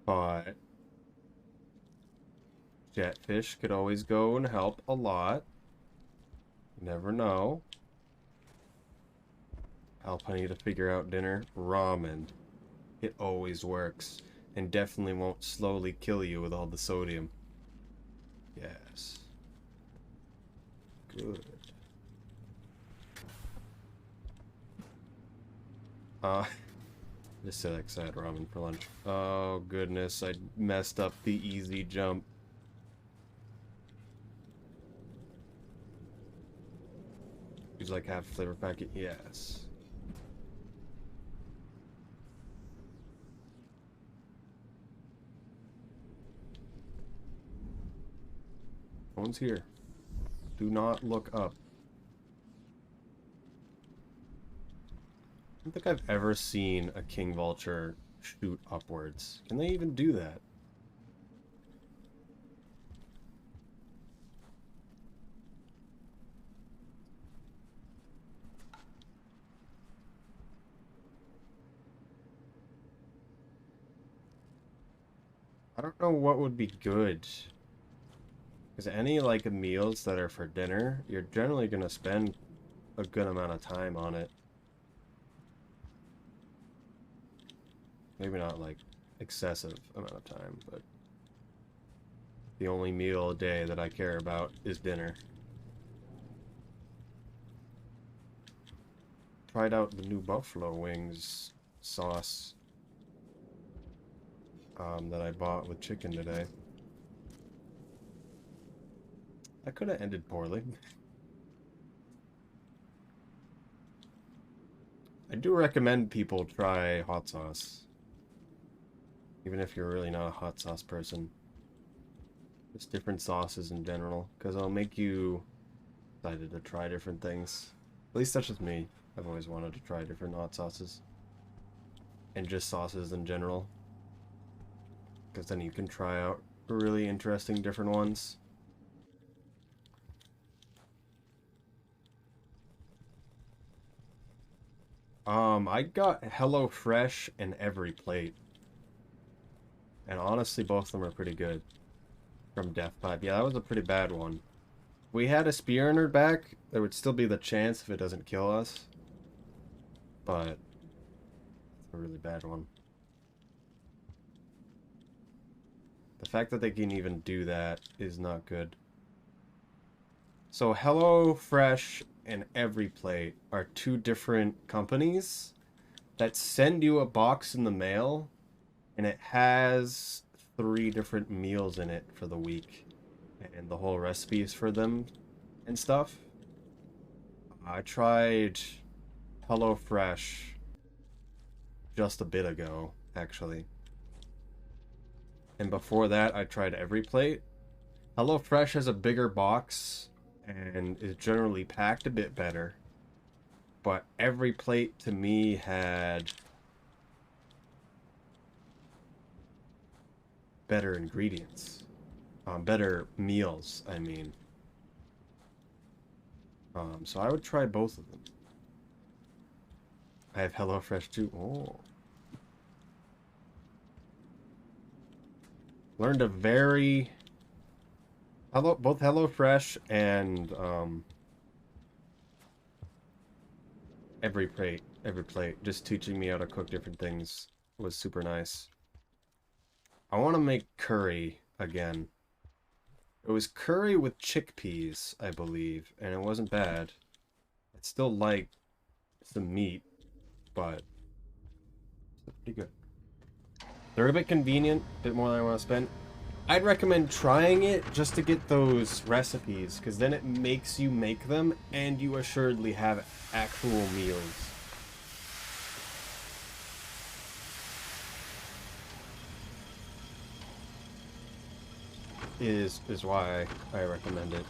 But Jetfish could always go and help a lot. You never know. Help Honey to figure out dinner. Ramen. It always works. And definitely won't slowly kill you with all the sodium. Yes. Good. Just said I had ramen for lunch. Oh goodness, I messed up the easy jump. Use like half flavor packet, yes. No one's here. Do not look up. I don't think I've ever seen a king vulture shoot upwards. Can they even do that? I don't know what would be good. Because any like meals that are for dinner, you're generally going to spend a good amount of time on it. Maybe not like excessive amount of time, but the only meal a day that I care about is dinner. Tried out the new buffalo wings sauce that I bought with chicken today. That could have ended poorly. I do recommend people try hot sauce. Even if you're really not a hot sauce person. Just different sauces in general. Because it'll make you excited to try different things. At least that's just me. I've always wanted to try different hot sauces. And just sauces in general. Because then you can try out really interesting different ones. I got HelloFresh and EveryPlate. And honestly, both of them are pretty good. From DeathPipe. Yeah, that was a pretty bad one. If we had a spear in her back, there would still be the chance if it doesn't kill us. But it's a really bad one. The fact that they can even do that is not good. So HelloFresh and EveryPlate are two different companies that send you a box in the mail, and it has 3 different meals in it for the week, and the whole recipes for them and stuff. I tried HelloFresh just a bit ago, actually. And before that, I tried EveryPlate. HelloFresh has a bigger box and is generally packed a bit better. But EveryPlate to me had better ingredients. Better meals, I mean. So I would try both of them. I have HelloFresh too. Oh. Learned a very... both HelloFresh and EveryPlate, just teaching me how to cook different things was super nice. I want to make curry again. It was curry with chickpeas, I believe, and it wasn't bad. I still like some meat, but it's pretty good. They're a bit convenient, a bit more than I want to spend. I'd recommend trying it just to get those recipes, because then it makes you make them, and you assuredly have actual meals. is why I recommend it.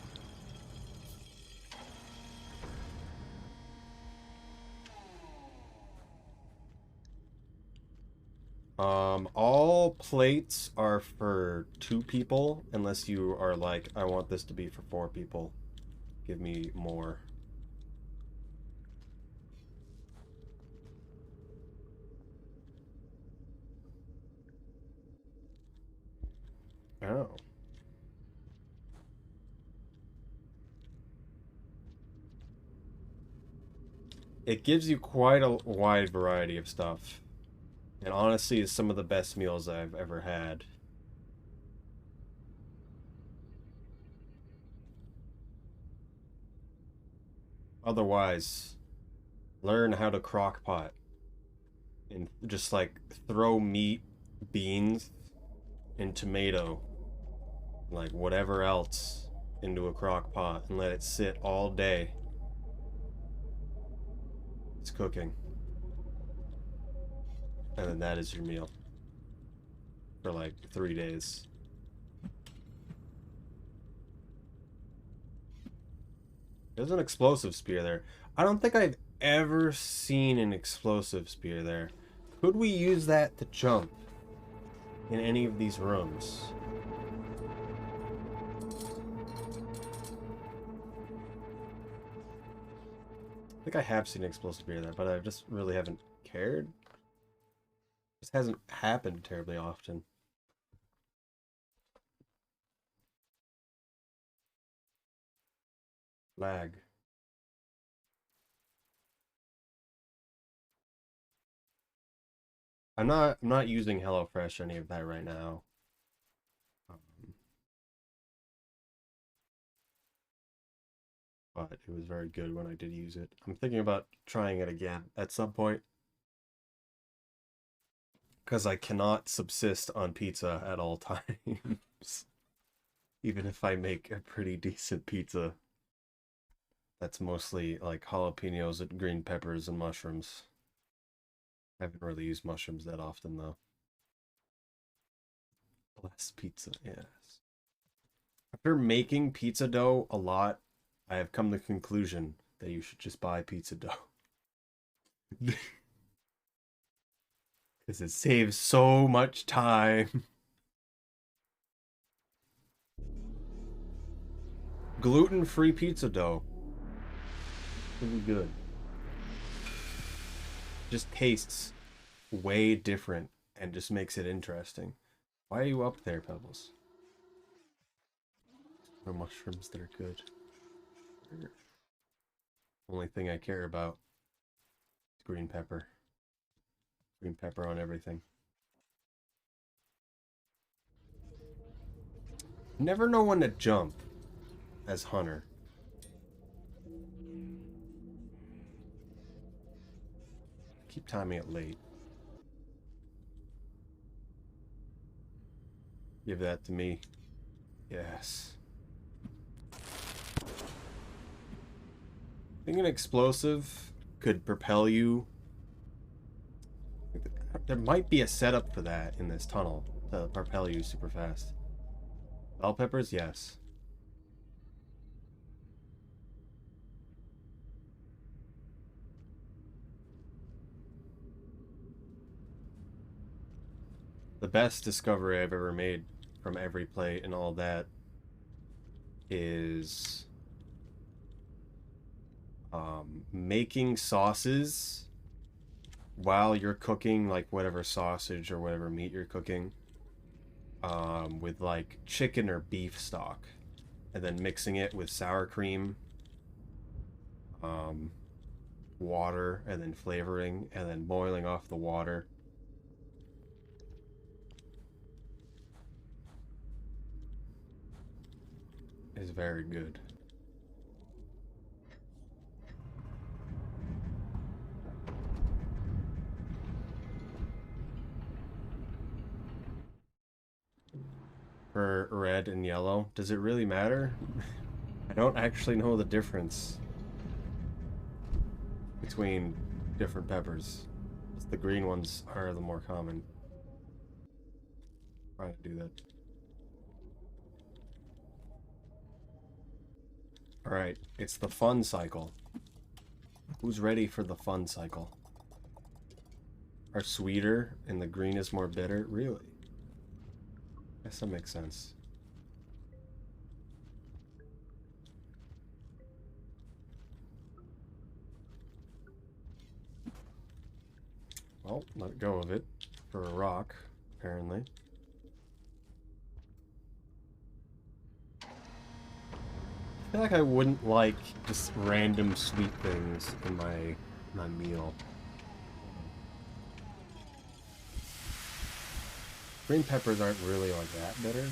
All plates are for 2 people, unless you are like, I want this to be for 4 people. Give me more. Oh. It gives you quite a wide variety of stuff. And honestly, is some of the best meals I've ever had. Otherwise, learn how to crock pot. And just like throw meat, beans, and tomato, like whatever else, into a crock pot and let it sit all day. It's cooking. And then that is your meal. For like 3 days. There's an explosive spear there. I don't think I've ever seen an explosive spear there. Could we use that to jump in any of these rooms? I think I have seen an explosive spear there, but I just really haven't cared. This hasn't happened terribly often. Lag. I'm not using HelloFresh or any of that right now. Um, but it was very good when I did use it. I'm thinking about trying it again at some point. Because I cannot subsist on pizza at all times. Even if I make a pretty decent pizza. That's mostly like jalapenos and green peppers and mushrooms. I haven't really used mushrooms that often though. Bless pizza, yes. After making pizza dough a lot, I have come to the conclusion that you should just buy pizza dough. Because it saves so much time. Gluten-free pizza dough. Really good. Just tastes way different and just makes it interesting. Why are you up there, Pebbles? No mushrooms that are good. Only thing I care about is green pepper. Green pepper on everything. Never know when to jump as Hunter. Keep timing it late. Give that to me. Yes. I think an explosive could propel you. There might be a setup for that in this tunnel to propel you super fast. Bell peppers, yes. The best discovery I've ever made from every plate and all that is making sauces while you're cooking like whatever sausage or whatever meat you're cooking with like chicken or beef stock, and then mixing it with sour cream, water, and then flavoring, and then boiling off the water. Is very good. For red and yellow, does it really matter? I don't actually know the difference between different peppers. The green ones are the more common. Trying to do that. Alright, it's the fun cycle. Who's ready for the fun cycle? Are sweeter and the green is more bitter? Really? Guess that makes sense. Well, let go of it for a rock, apparently. I feel like I wouldn't like just random sweet things in my meal. Green peppers aren't really like that bitter.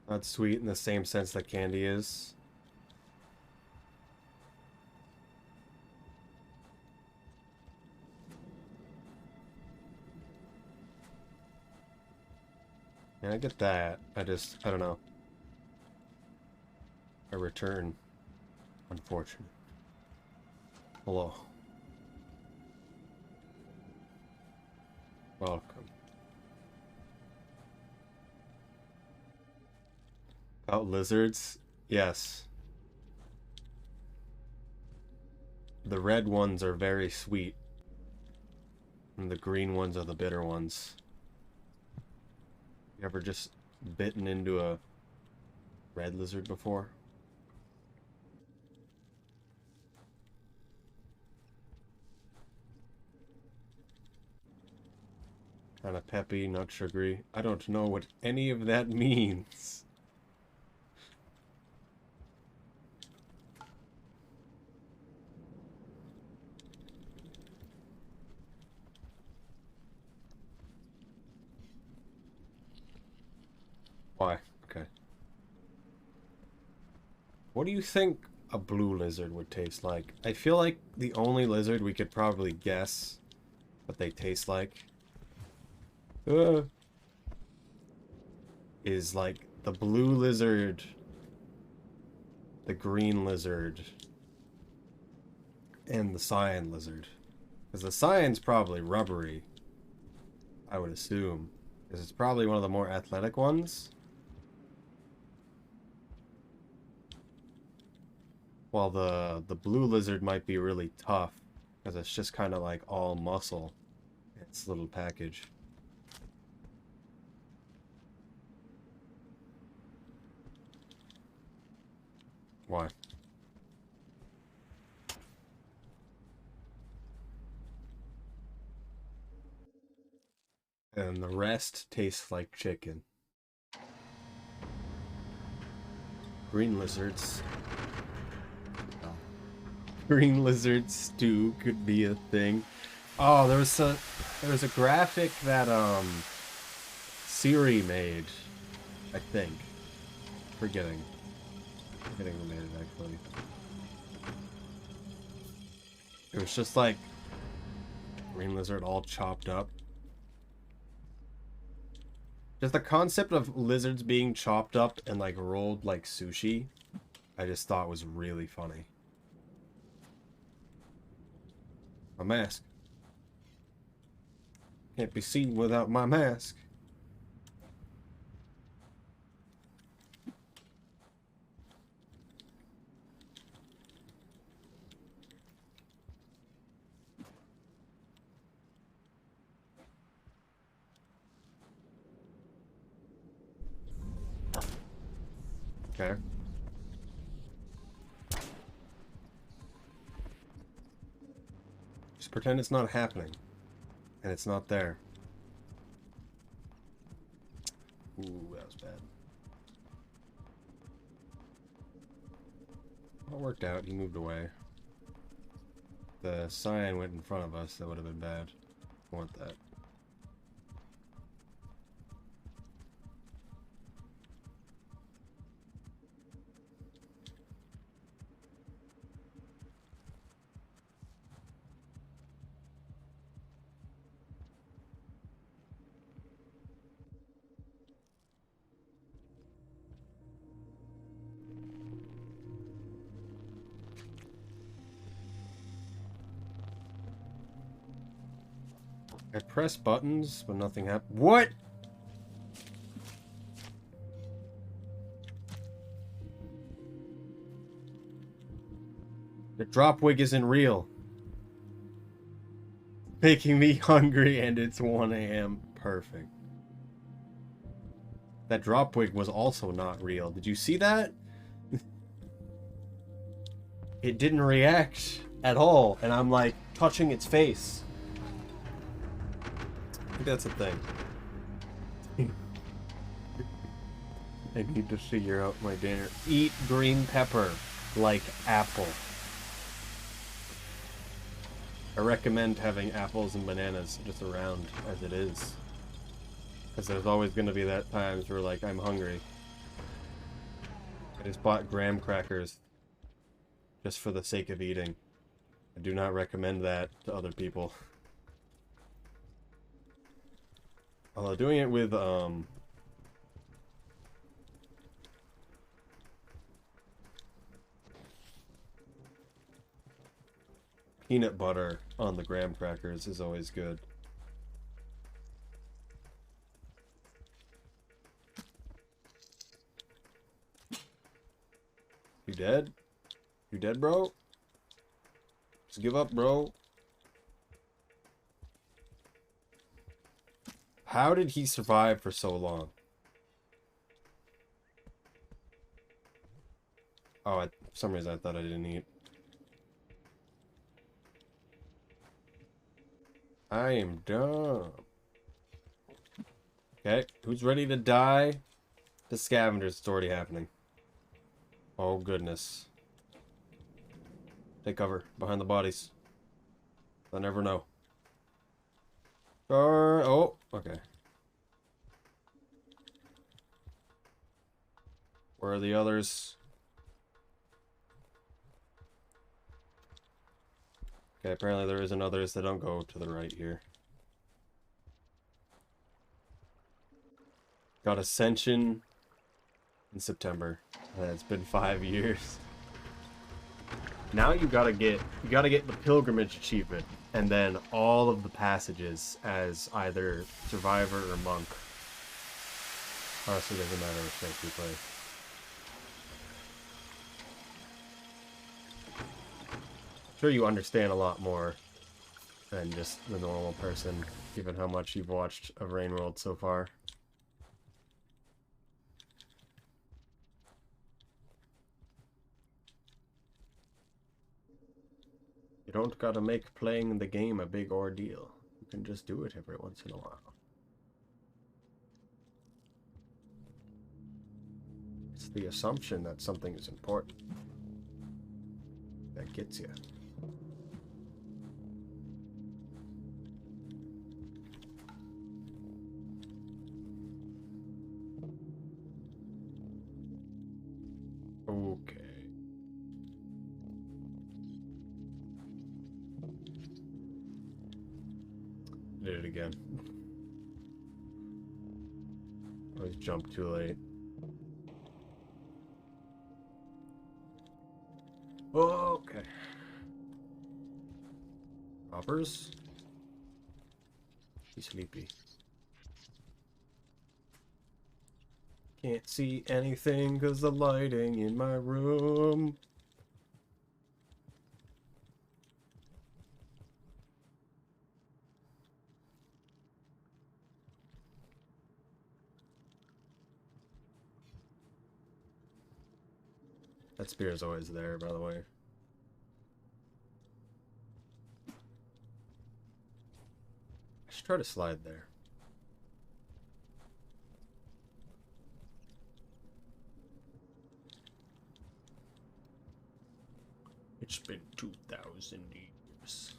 Not sweet in the same sense that candy is. Yeah, I get that. I don't know. A return. Unfortunate. Hello. Welcome. About lizards? Yes. The red ones are very sweet. And the green ones are the bitter ones. You ever just bitten into a red lizard before? Kind of peppy, not sugary. I don't know what any of that means. Why? Okay. What do you think a blue lizard would taste like? I feel like the only lizard we could probably guess what they taste like is like the blue lizard, the green lizard, and the cyan lizard. Because the cyan's probably rubbery, I would assume. Because it's probably one of the more athletic ones. While the blue lizard might be really tough. Because it's just kind of like all muscle. Its little package. Why? And the rest tastes like chicken. Green lizards. Green lizard stew could be a thing. Oh, there was a graphic that Siri made, I think. Forgetting who made it actually. It was just like green lizard all chopped up. Just the concept of lizards being chopped up and like rolled like sushi, I just thought was really funny. A mask. Can't be seen without my mask. Okay. Just pretend it's not happening. And it's not there. Ooh, that was bad. Well, it worked out. He moved away. The cyan went in front of us. That would have been bad. I want that. I press buttons, but nothing happened. What? The drop wig isn't real. Making me hungry and it's 1 a.m. Perfect. That drop wig was also not real. Did you see that? It didn't react at all, and I'm like touching its face. I think that's a thing. I need to figure out my dinner. Eat green pepper like apple. I recommend having apples and bananas just around as it is. Because there's always going to be that times where, like, I'm hungry. I just bought graham crackers just for the sake of eating. I do not recommend that to other people. Although doing it with, peanut butter on the graham crackers is always good. You dead? You dead, bro? Just give up, bro. How did he survive for so long? Oh, for some reason I thought I didn't eat. I am dumb. Okay, who's ready to die? The scavengers, it's already happening. Oh, goodness. Take cover behind the bodies. They'll never know. Oh, okay. Where are the others? Okay, apparently there isn't others that don't go to the right here. Got Ascension in September. It's been 5 years. Now you gotta get the pilgrimage achievement and then all of the passages as either survivor or monk. Honestly, doesn't matter which type you play. I'm sure you understand a lot more than just the normal person, given how much you've watched of Rain World so far. You don't gotta make playing the game a big ordeal. You can just do it every once in a while. It's the assumption that something is important that gets you. Okay. Did it again. Always jumped too late. Okay. Robbers? He's sleepy. Can't see anything because the lighting in my room. That spear is always there, by the way. I should try to slide there. It's been 2,000 years.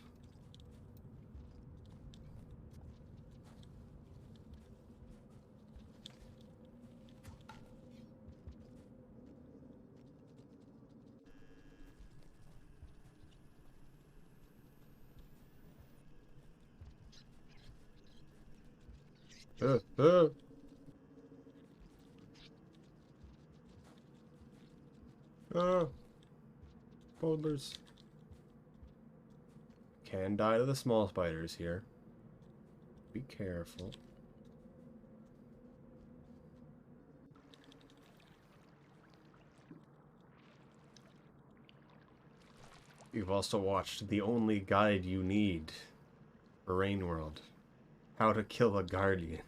Uh, uh. Boulders. Can die to the small spiders here. Be careful. You've also watched the only guide you need for Rain World. How to kill a Guardian.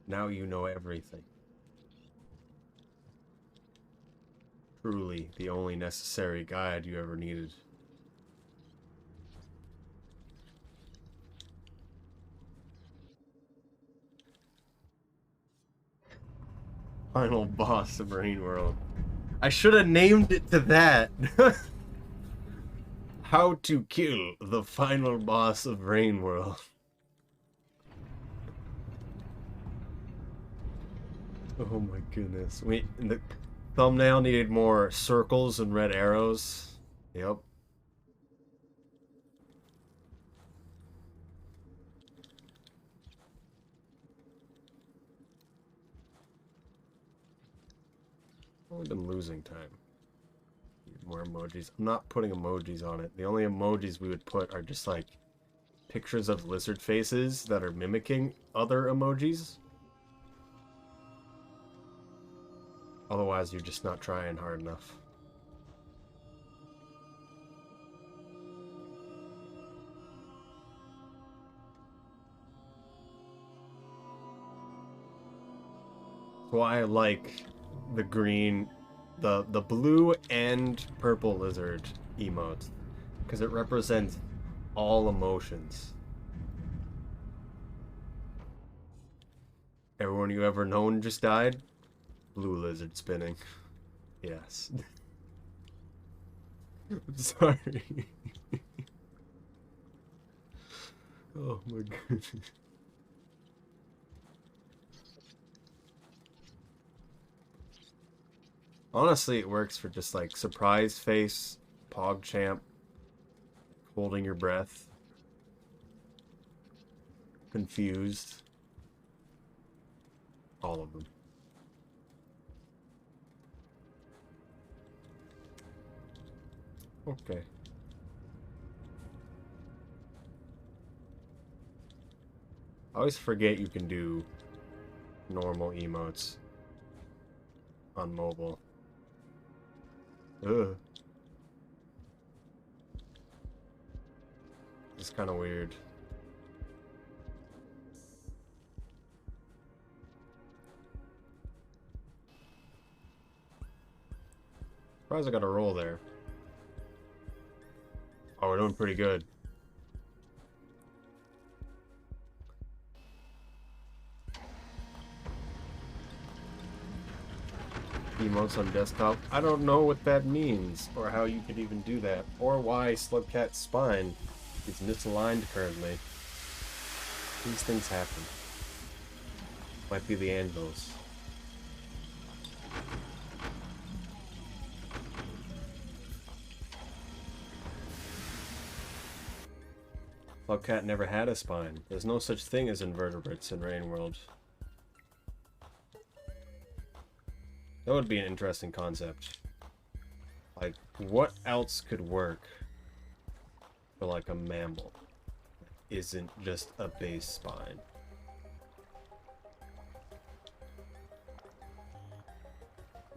Now you know everything. Truly the only necessary guide you ever needed. Final boss of Rain World. I should have named it to that. How to kill the final boss of Rain World. Oh my goodness. Wait, the thumbnail needed more circles and red arrows. Yep. Only been losing time. More emojis. I'm not putting emojis on it. The only emojis we would put are just like pictures of lizard faces that are mimicking other emojis. Otherwise, you're just not trying hard enough. That's why I like the green, the blue and purple lizard emotes, because it represents all emotions. Everyone you ever known just died? Blue lizard spinning. Yes. I'm sorry. Oh my goodness. Honestly, it works for just like surprise face, PogChamp, holding your breath, confused. All of them. Okay. I always forget you can do normal emotes on mobile. Ugh. It's kind of weird. Surprised I got a roll there. Oh, we're doing pretty good. Emotes on desktop. I don't know what that means, or how you could even do that, or why Slugcat's spine is misaligned currently. These things happen. Might be the anvils. Slugcat never had a spine. There's no such thing as invertebrates in Rain World. That would be an interesting concept. Like, what else could work for like a mammal? Isn't just a base spine.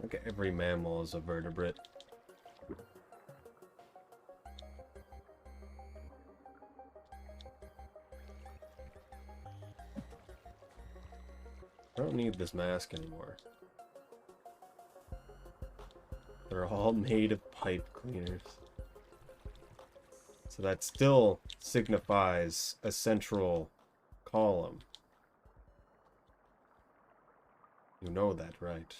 Like every mammal is a vertebrate. I don't need this mask anymore. They're all made of pipe cleaners. So that still signifies a central column. You know that, right?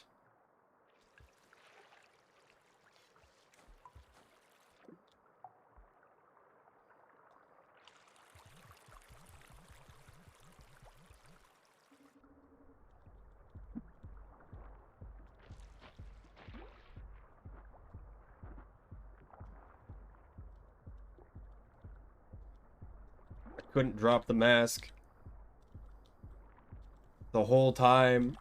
Couldn't drop the mask the whole time.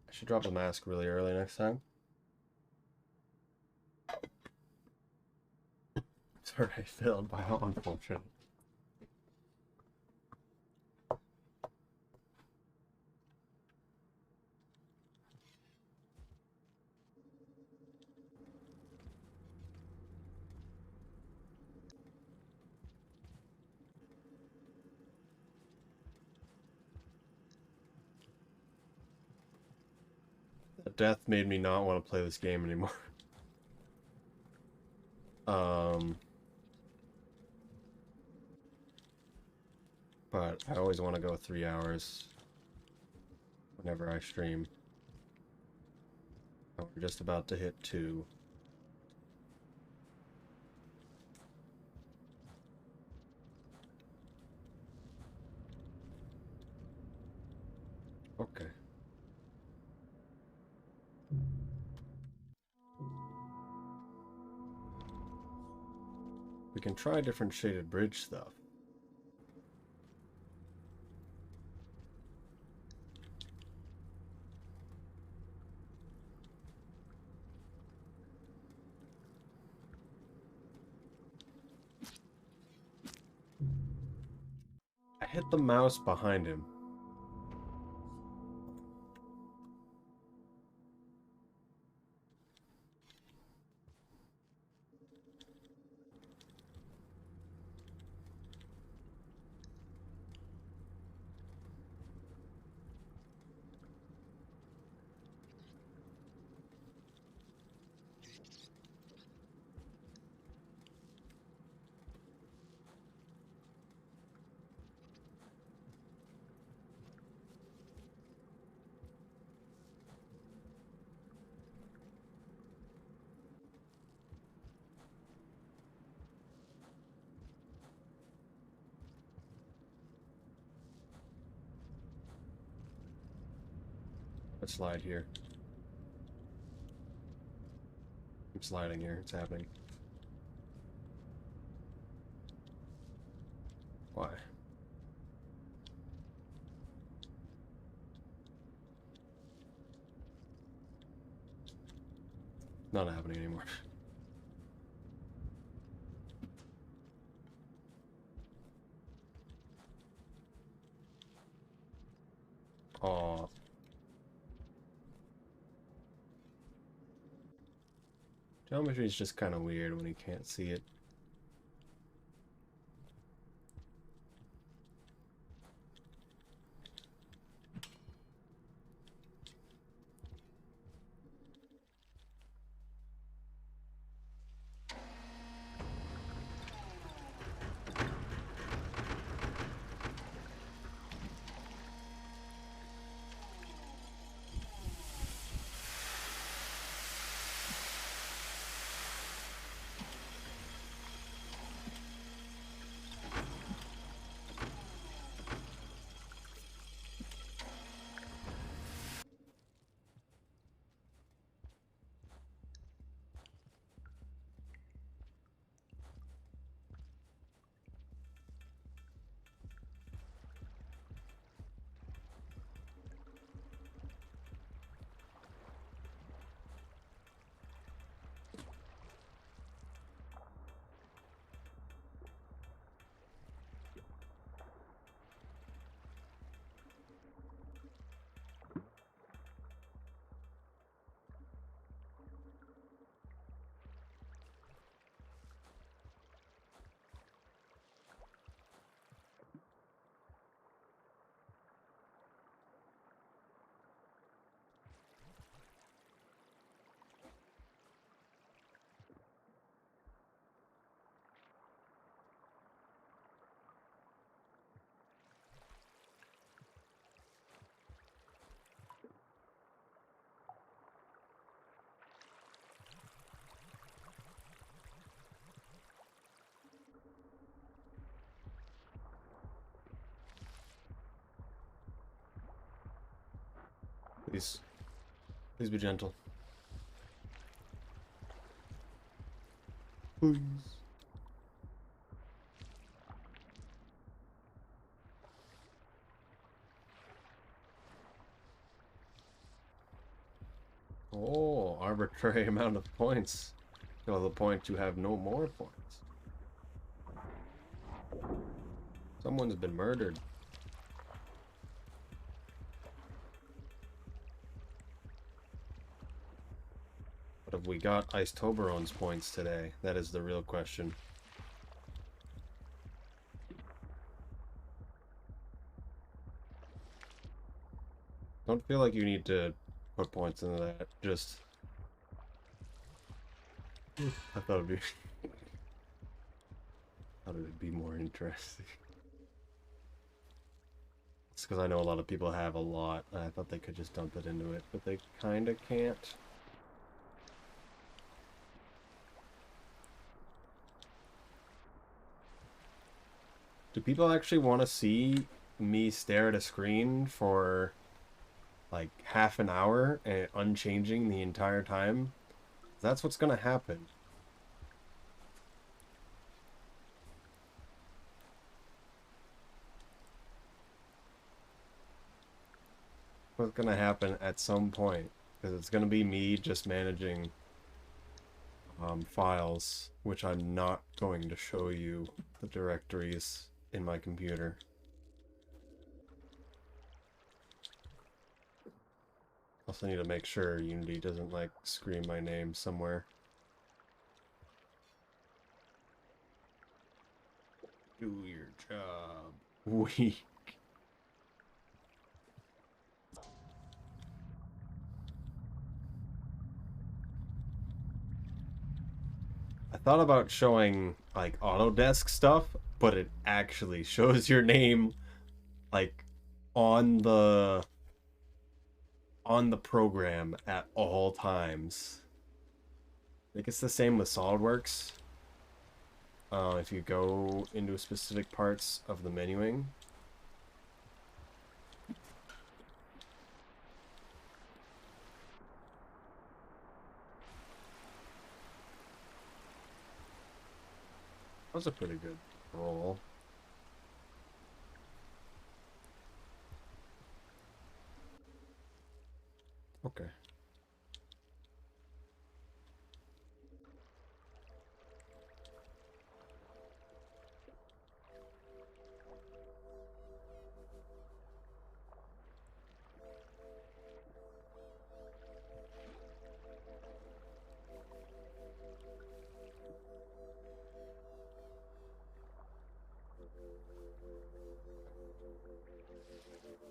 I I should drop a mask really early next time. Sorry, I failed by how unfortunate. That death made me not want to play this game anymore. But I always want to go 3 hours whenever I stream. Oh, we're just about to hit 2. Okay. We can try different shaded bridge stuff. I hit the mouse behind him. Let's slide here. I'm sliding here. It's happening. Why? Not happening anymore. Aw. Geometry is just kind of weird when you can't see it. Please. Please be gentle. Please. Oh, arbitrary amount of points. Till the point you have no more points. Someone's been murdered. But have we got Ice Toblerone's points today? That is the real question. Don't feel like you need to put points into that. Just... I thought it'd be... thought it'd be more interesting. It's because I know a lot of people have a lot. I thought they could just dump it into it, but they kinda can't. Do people actually want to see me stare at a screen for like half an hour and unchanging the entire time? That's what's gonna happen. What's gonna happen at some point, because it's gonna be me just managing files, which I'm not going to show you the directories in my computer. Also need to make sure Unity doesn't like scream my name somewhere. Do your job. Weak. I thought about showing like Autodesk stuff, but it actually shows your name like on the program at all times. I think it's the same with SolidWorks. If you go into specific parts of the menuing. That was a pretty good roll. Okay.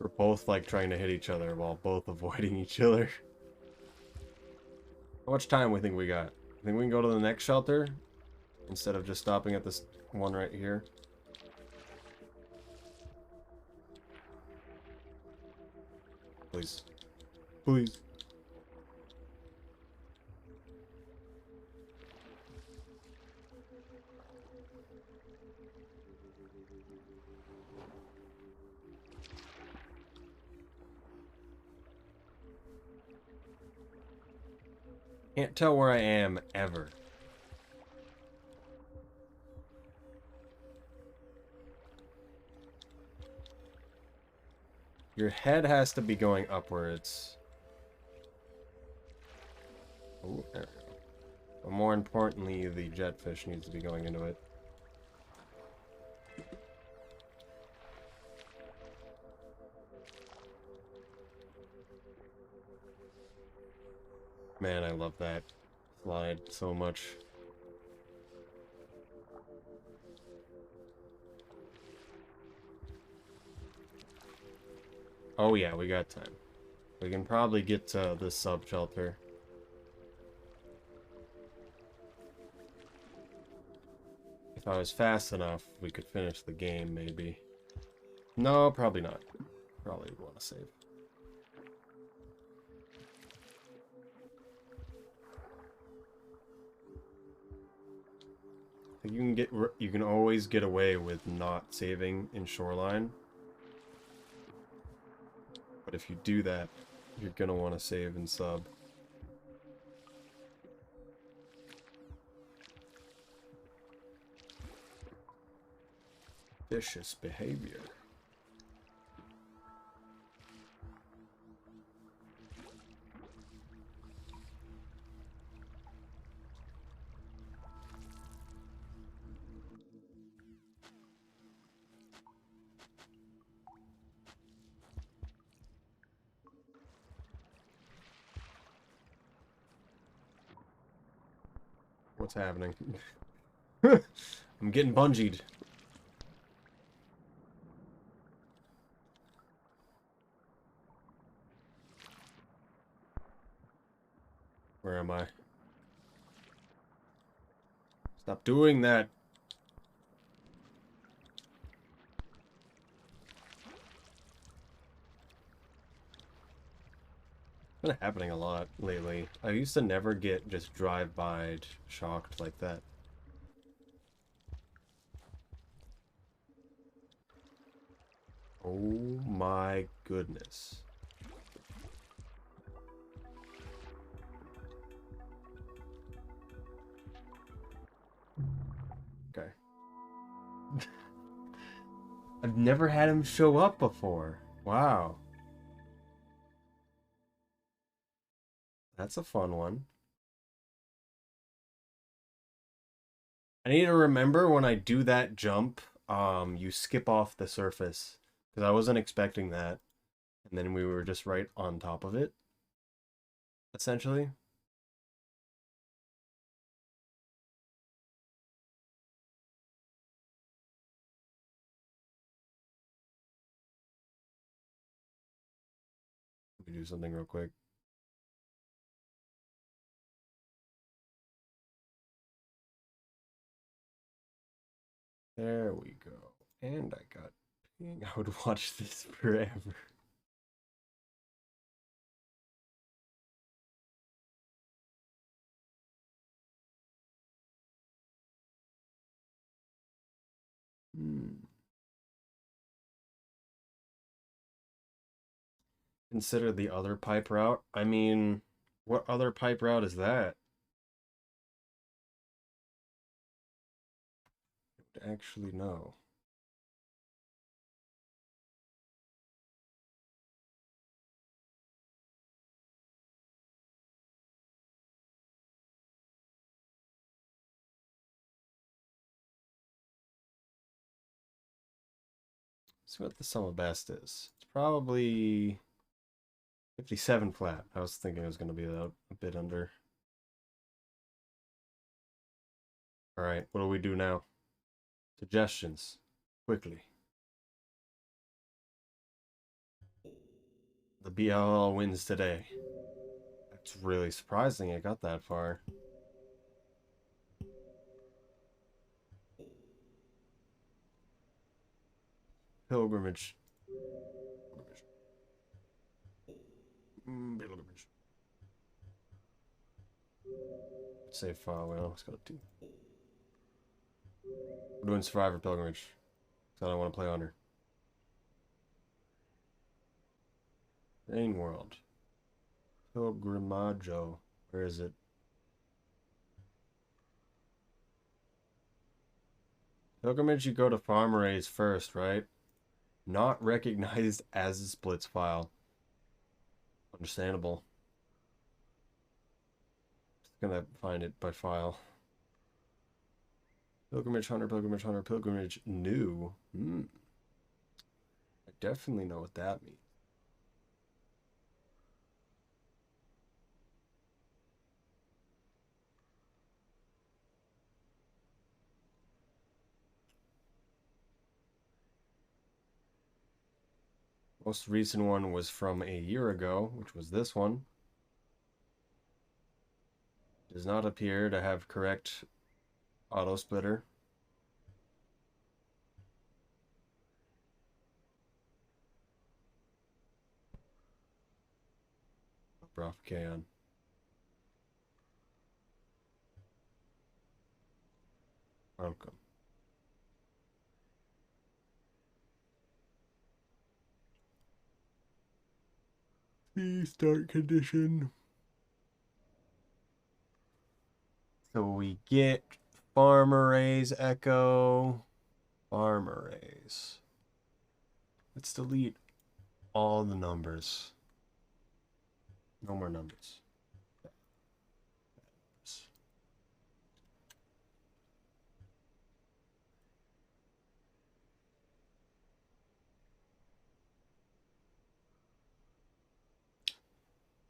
We're both like trying to hit each other while both avoiding each other. How much time we think we got? I think we can go to the next shelter instead of just stopping at this one right here. Please. Please. Can't tell where I am ever. Your head has to be going upwards. Oh, there we go. But more importantly, the jetfish needs to be going into it. Man, I love that slide so much. Oh yeah, we got time. We can probably get to this sub-shelter. If I was fast enough, we could finish the game, maybe. No, probably not. Probably want to save. You can always get away with not saving in Shoreline. But if you do that, you're gonna want to save in sub. Vicious behavior. What's happening? I'm getting bungeed. Where am I? Stop doing that. It's been happening a lot lately. I used to never get just drive-by shocked like that. Oh my goodness. Okay. I've never had him show up before. Wow. That's a fun one. I need to remember when I do that jump, you skip off the surface. Because I wasn't expecting that. And then we were just right on top of it, essentially. Let me do something real quick. There we go. And I got ping. I would watch this forever. Consider the other pipe route. I mean, what other pipe route is that? Actually, no. Let's see what the sum of best is. It's probably 57 flat. I was thinking it was going to be a bit under. All right, what do we do now? Suggestions, quickly. The BLL wins today. That's really surprising it got that far. Pilgrimage. Pilgrimage. Save file. Well, let's go to 2. We're doing Survivor Pilgrimage. So I don't want to play Honor. Rain World. Pilgrimaggio. Where is it? Pilgrimage, you go to farm arrays first, right? Not recognized as a splits file. Understandable. Just gonna find it by file. Pilgrimage Hunter, Pilgrimage Hunter, Pilgrimage New. I definitely know what that means. Most recent one was from a year ago, which was this one. Does not appear to have correct auto splitter. Brofcan. Welcome. The start condition. So we get farm arrays, echo, farm arrays. Let's delete all the numbers. No more numbers.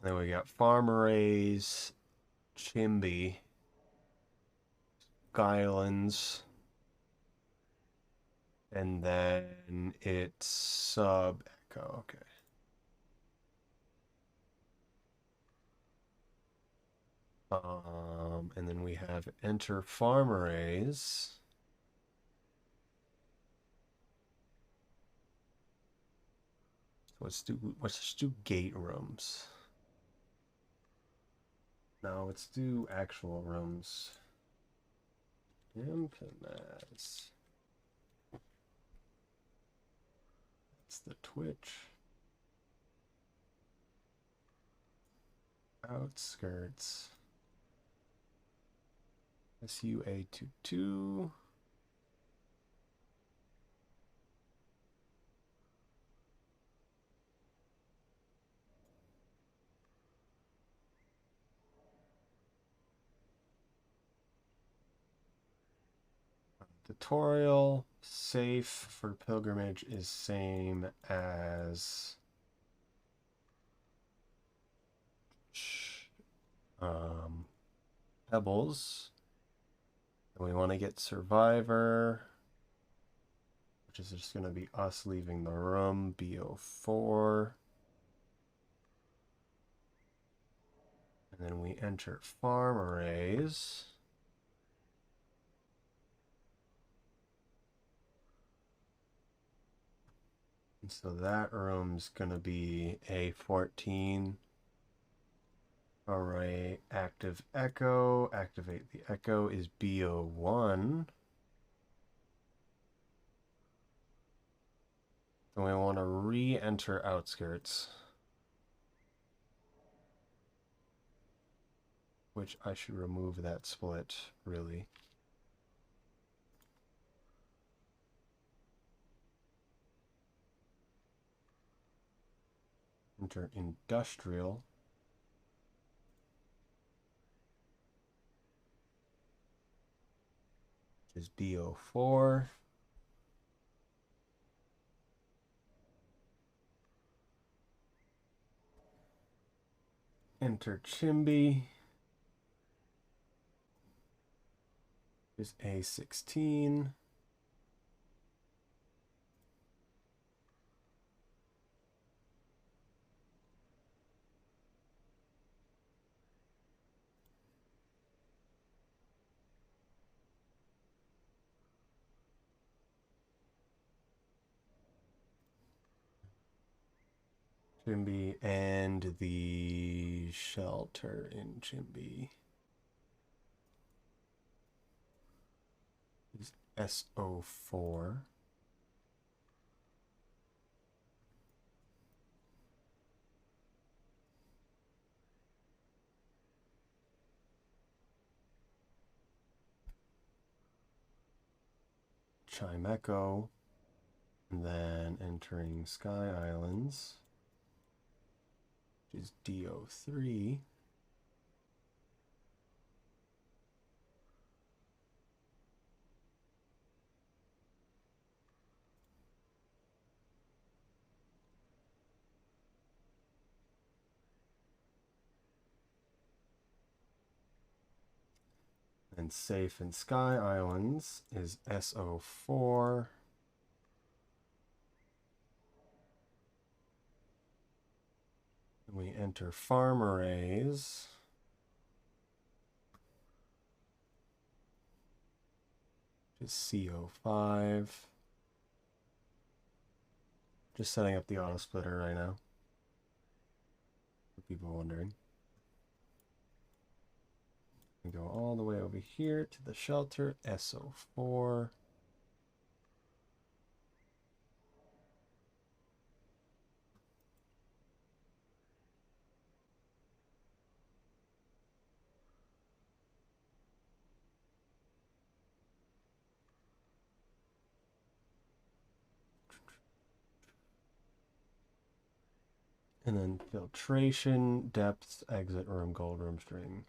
And then we got farm arrays, Chimby. Islands. And then it's sub echo. Okay. And then we have enter farm arrays. So let's just do gate rooms. No, let's do actual rooms. Impanaz. That's the Twitch. Outskirts. SUA22. Tutorial safe for pilgrimage is same as Pebbles. And we want to get Survivor, which is just going to be us leaving the room, BO4. And then we enter farm arrays. And so that room's going to be A14. Array active echo. Activate the echo is BO1. Then we want to re-enter outskirts, which I should remove that split, really. Enter industrial. Which is BO4. Enter Chimby. Is A16. Chimby and the shelter in Chimby is SO4. Chimeco, and then entering Sky Islands, which is DO3. And safe in Sky Islands is SO4. And we enter farm arrays. Which is CO5. Just setting up the auto splitter right now, for people wondering. We go all the way over here to the shelter, SO4. And then filtration, depths, exit room, gold room string.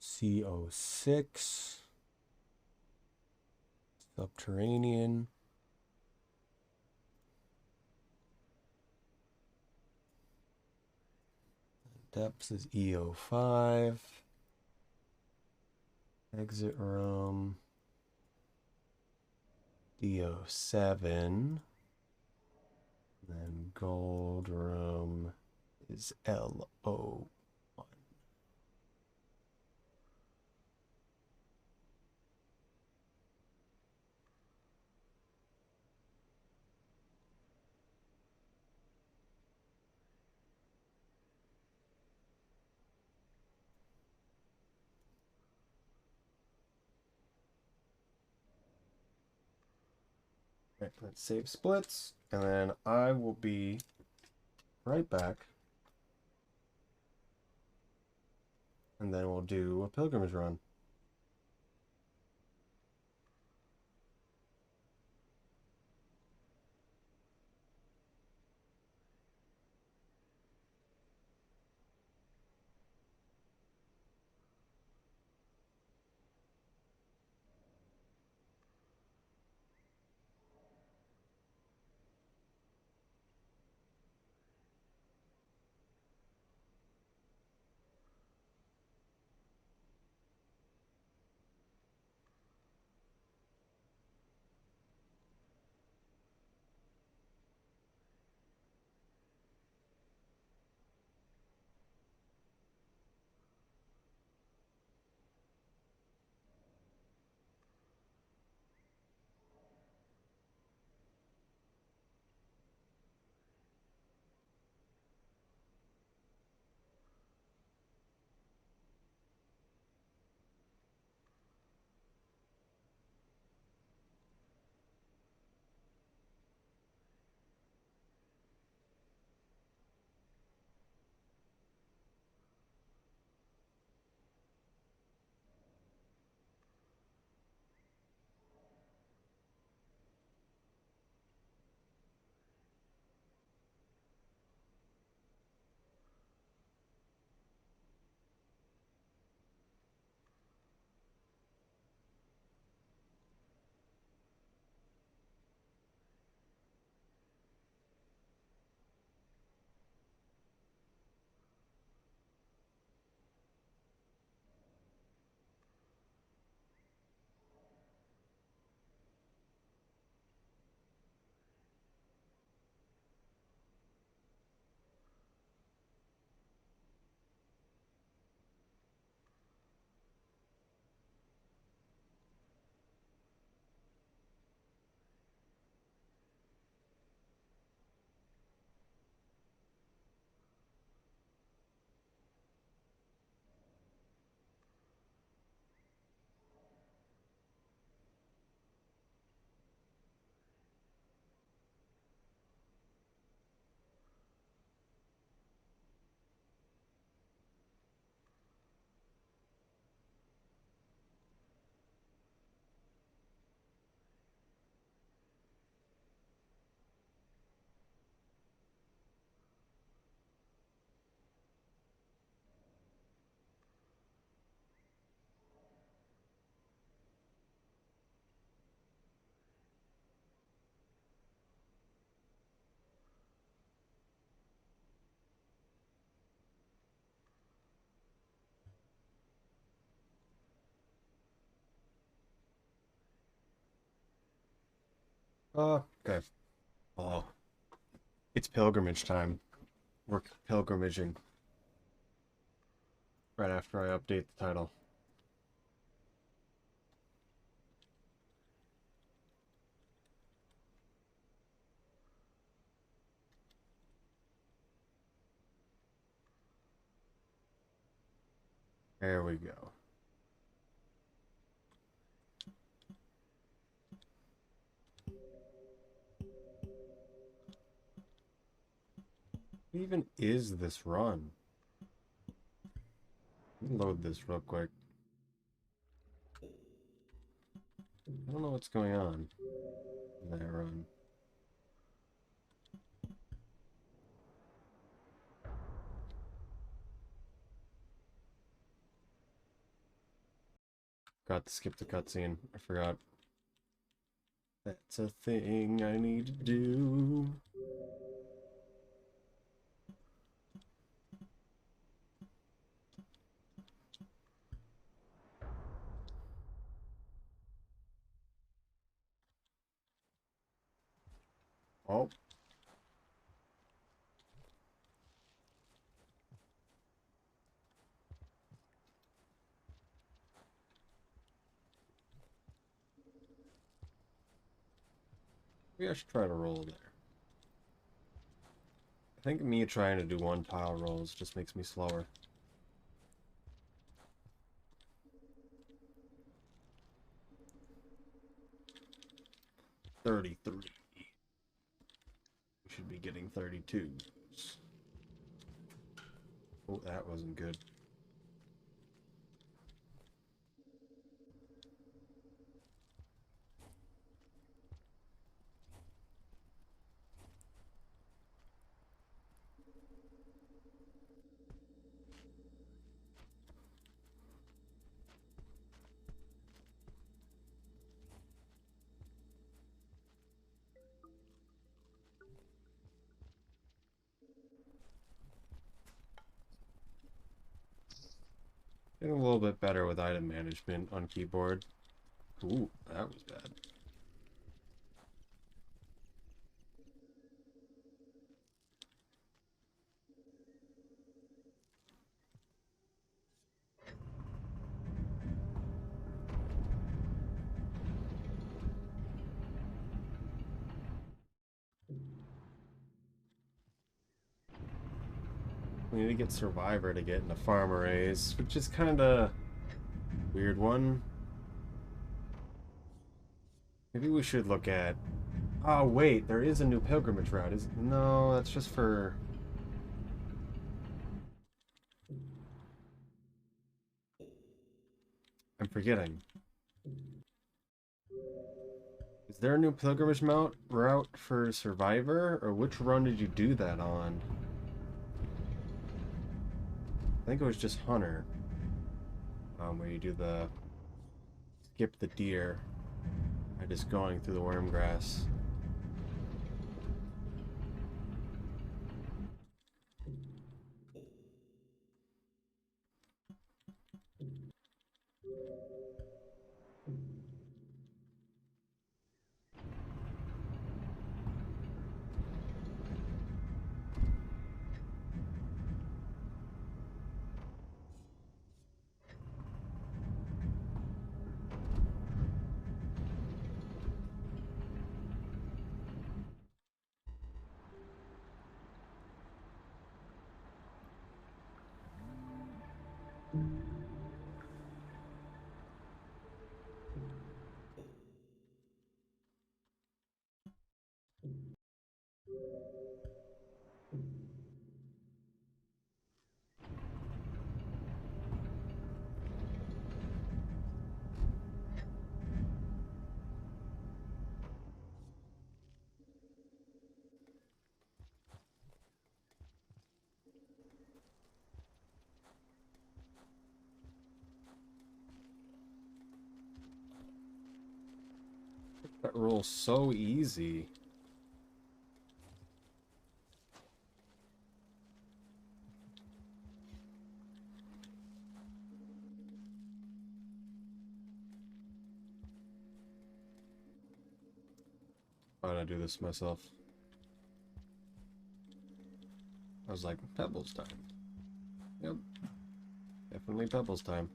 CO6. Subterranean. Depth is EO5. Exit room. DO7. Then gold room is LO1. Right, let's save splits, and then I will be right back. And then we'll do a pilgrimage run. Okay. Oh, it's pilgrimage time. We're pilgrimaging right after I update the title. There we go. What even is this run? Let me load this real quick. I don't know what's going on in that run. Got to skip the cutscene. I forgot. That's a thing I need to do. Oh. Maybe I should try to roll there. I think me trying to do one pile rolls just makes me slower. $33. We should be getting 32s. Oh, that wasn't good. Getting a little bit better with item management on keyboard. Ooh, that was bad. We need to get Survivor to get into Farmer A's, which is kind of weird one. Maybe we should look at... Oh, wait, there is a new pilgrimage route. No, that's just for... I'm forgetting. Is there a new pilgrimage route for Survivor? Or which run did you do that on? I think it was just Hunter. Where you do the... skip the deer by just going through the worm grass. That roll's so easy. Why don't I do this myself? I was like, Pebbles time. Yep. Definitely Pebbles time.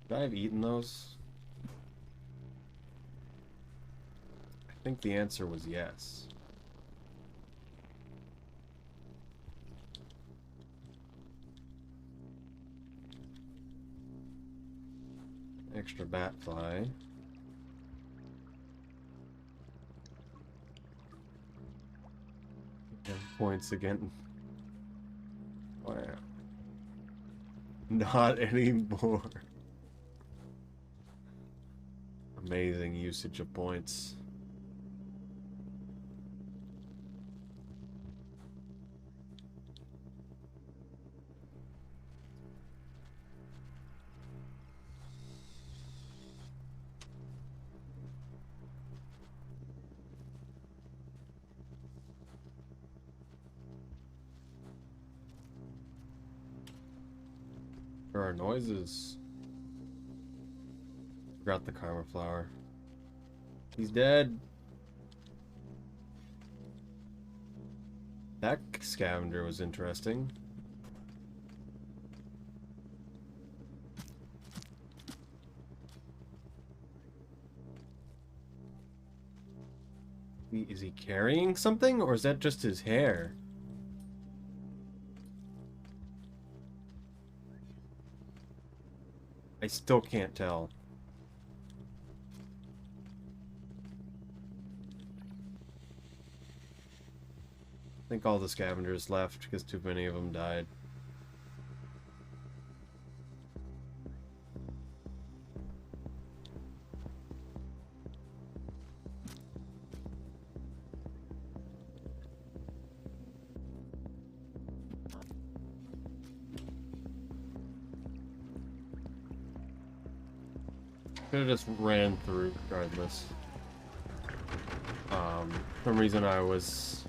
Could I have eaten those? I think the answer was yes. Extra bat fly. And points again. Wow. Not anymore. Amazing usage of points. There are noises. Forgot the karma flower. He's dead. That scavenger was interesting. Is he carrying something, or is that just his hair? I still can't tell. I think all the scavengers left because too many of them died. Could have just ran through regardless. For some reason I was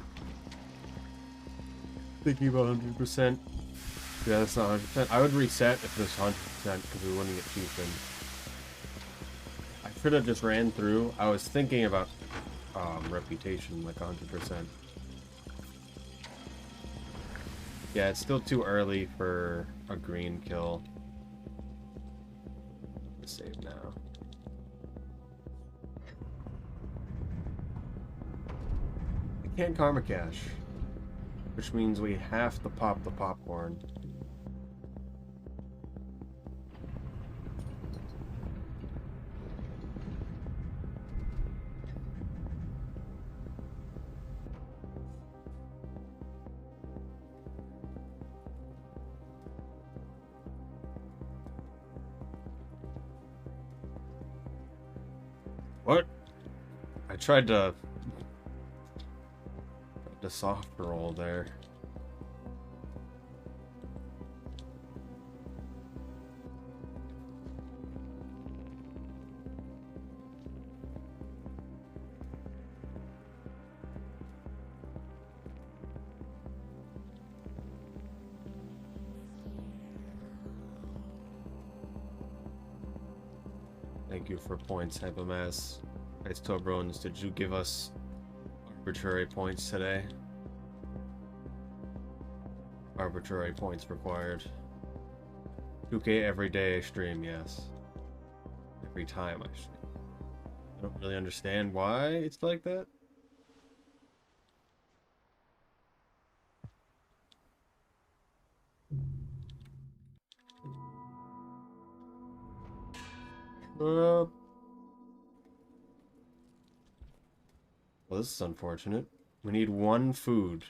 thinking about 100%. Yeah, that's not 100%. I would reset if it was 100% because we wouldn't get cheapened. I should have just ran through. I was thinking about reputation like 100%. Yeah, it's still too early for a green kill. Let's save now. I can't karma cache, which means we have to pop the popcorn. What? I tried to soft roll there. Thank you for points, Hypomass. Ice Tobrones, did you give us arbitrary points today? Arbitrary points required. 2K every day I stream, yes. Every time I stream. I don't really understand why it's like that. Well, this is unfortunate. We need one food.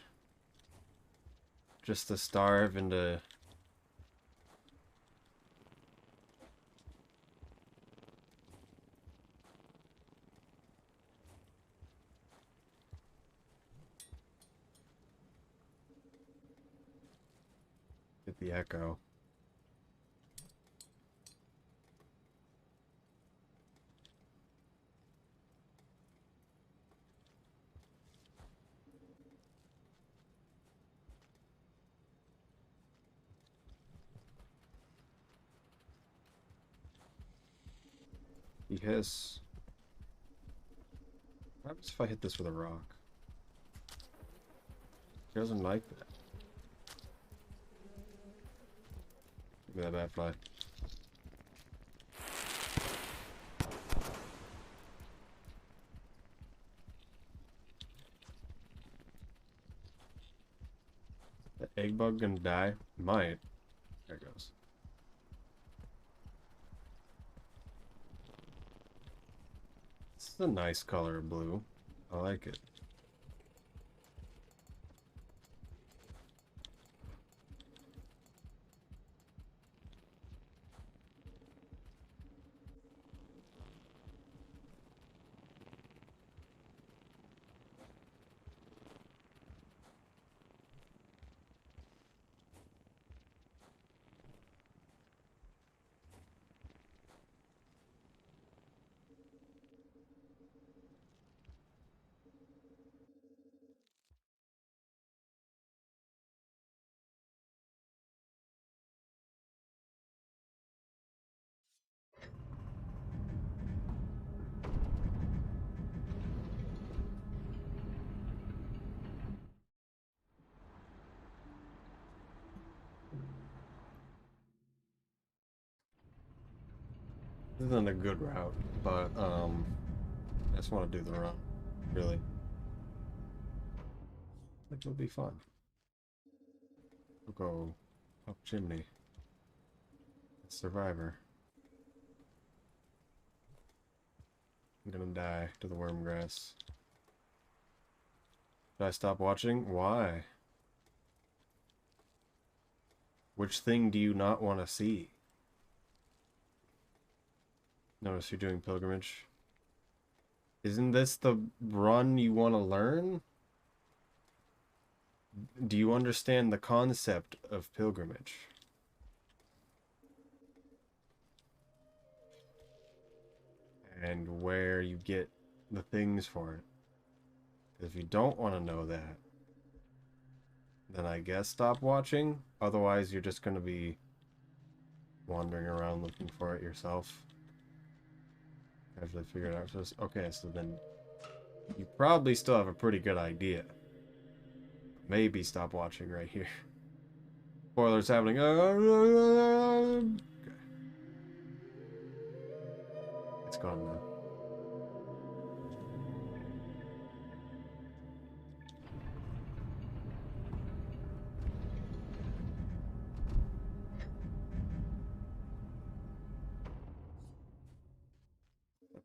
Just to starve and to... get the echo. He hiss. What happens if I hit this with a rock? He doesn't like that. Give me that bad fly. The egg bug gonna die? Might. There it goes. This is a nice color of blue. I like it. This isn't a good route, but I just want to do the run. Really, I think it'll be fun. We'll go up chimney. It's Survivor. I'm gonna die to the worm grass. Should I stop watching? Why? Which thing do you not want to see? Notice you're doing pilgrimage. Isn't this the run you want to learn? Do you understand the concept of pilgrimage? And where you get the things for it? If you don't want to know that, then I guess stop watching. Otherwise, you're just going to be wandering around looking for it yourself. Actually figured out. Okay, so then you probably still have a pretty good idea. Maybe stop watching right here. Spoilers happening. Okay. It's gone now.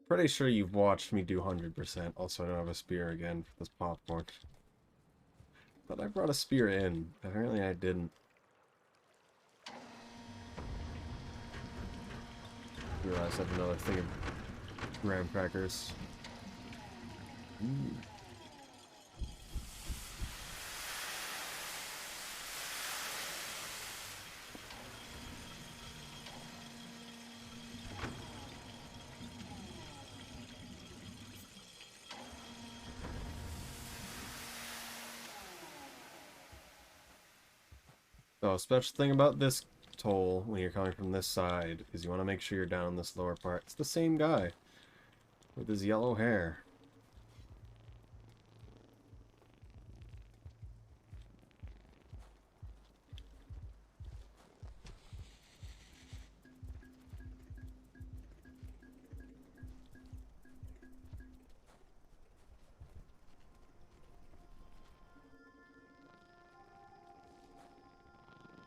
Pretty sure you've watched me do 100%. Also, I don't have a spear again for this popcorn. But I brought a spear in. Apparently I didn't. Realize I have another thing of graham crackers. Ooh. So, special thing about this toll when you're coming from this side is you want to make sure you're down this lower part. It's the same guy with his yellow hair.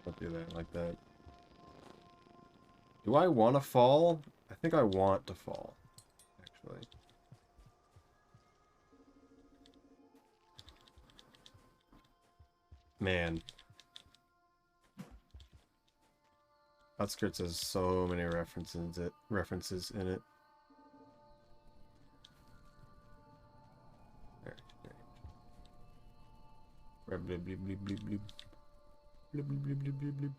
Don't do that like that. Do I want to fall? I think I want to fall, actually. Man. Outskirts has so many references in it. There, there. Blib, blib, blib, blib, blib. Blib, blib, blib, blib, blib, blib.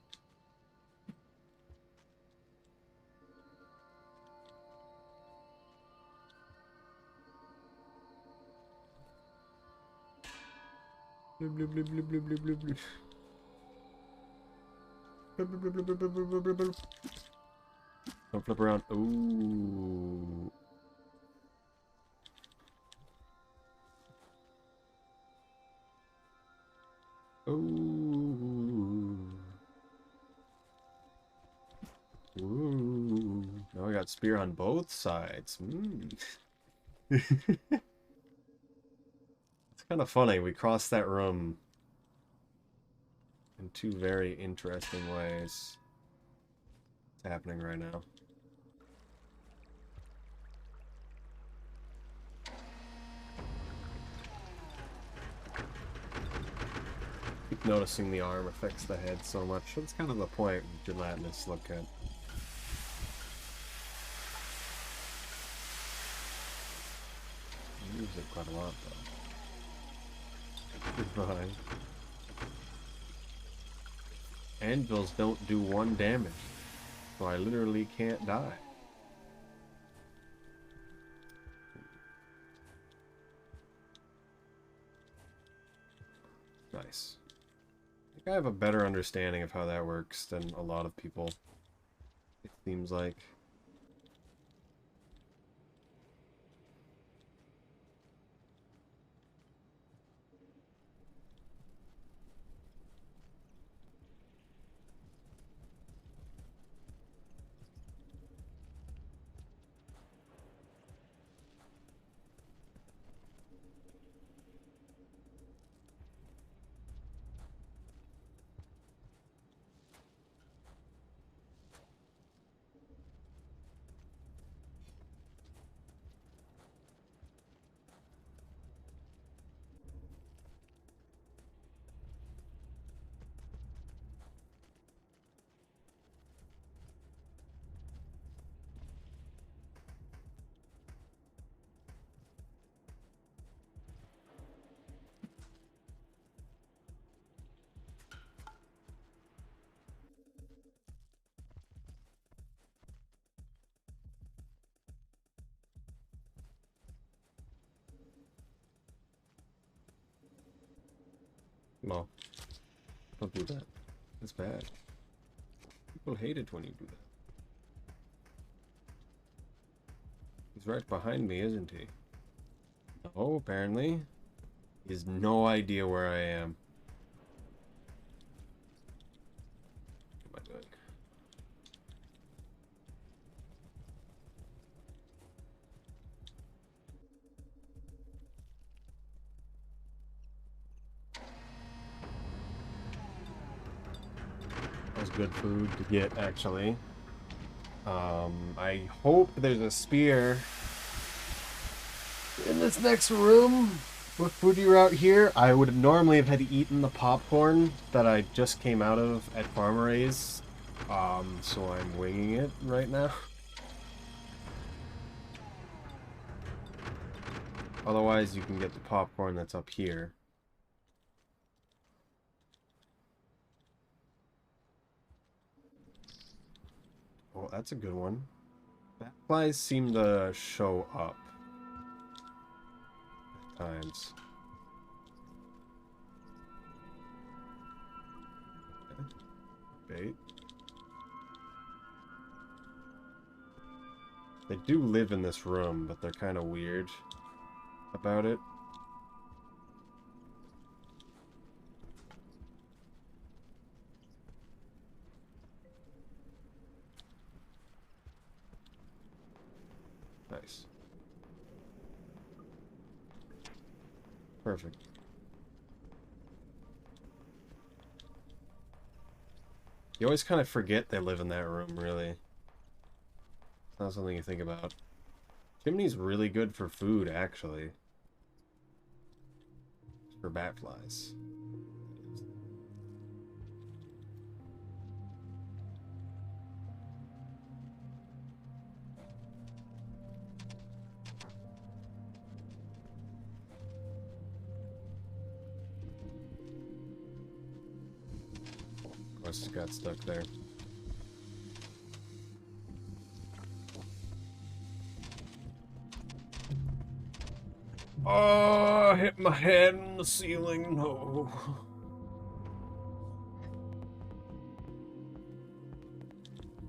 Blib, blib, blib, blib, blib, blib, blib, blib. Don't flip around. Ooh. Ooh. Ooh. Now we got spear on both sides. It's kind of funny. We crossed that room in two very interesting ways. It's happening right now. Keep noticing the arm affects the head so much. That's kind of the point with gelatinous look at. I use it quite a lot though. Goodbye. Anvils don't do 1 damage, so I literally can't die. Nice. I think I have a better understanding of how that works than a lot of people, it seems like. No. Don't do that. That's bad. People hate it when you do that. He's right behind me, isn't he? Oh, apparently. He has no idea where I am. What am I doing? That was good food to get, actually. I hope there's a spear in this next room. With Foodie Route here, I would normally have had eaten the popcorn that I just came out of at Farmer A's. So I'm winging it right now. Otherwise, you can get the popcorn that's up here. Oh, that's a good one. Batflies seem to show up at times. Okay. Bait. They do live in this room, but they're kind of weird about it. Nice. Perfect. You always kind of forget they live in that room, really. It's not something you think about. Chimney's really good for food, actually. For bat flies. Of course, it got stuck there. Oh, I hit my head in the ceiling. No.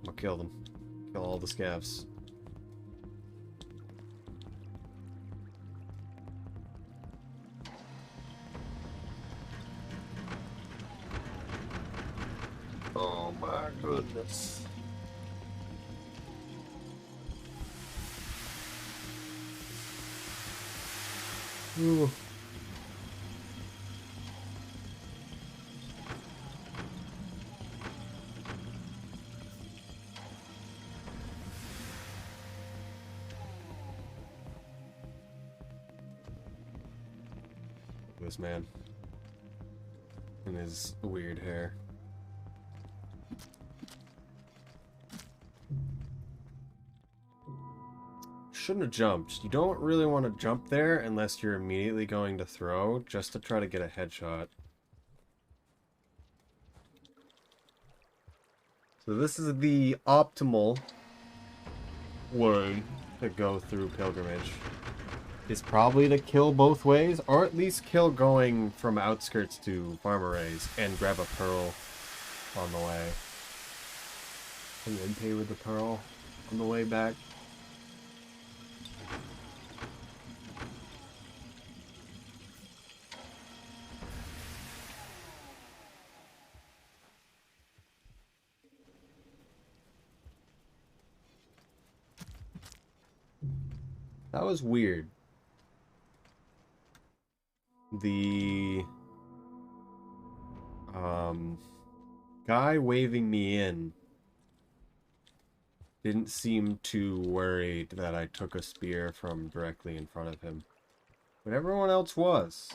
I'll kill them. Kill all the scavs. Oh my goodness. Ooh. This man and his weird hair. Shouldn't have jumped. You don't really want to jump there unless you're immediately going to throw, just to try to get a headshot. So this is the optimal way to go through Pilgrimage. Is probably to kill both ways, or at least kill going from outskirts to Farmer A's and grab a pearl on the way. And then pay with the pearl on the way back. That was weird. The guy waving me in didn't seem too worried that I took a spear from directly in front of him. But everyone else was.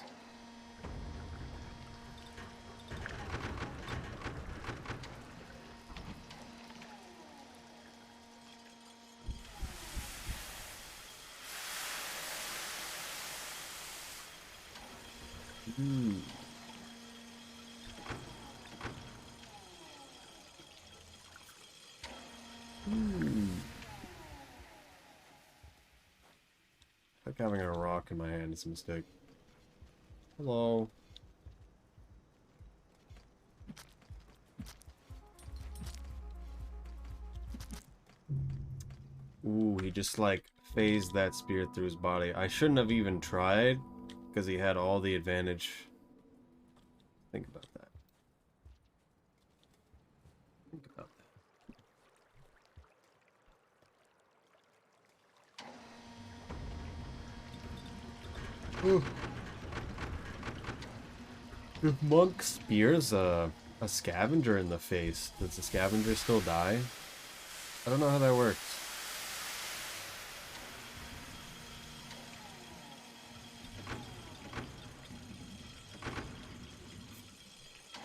Hmm. I think having a rock in my hand is a mistake. Hello. just like phased that spear through his body. I shouldn't have even tried because he had all the advantage. Think about that. Think about that. Ooh. If Monk spears a scavenger in the face, does the scavenger still die? I don't know how that works.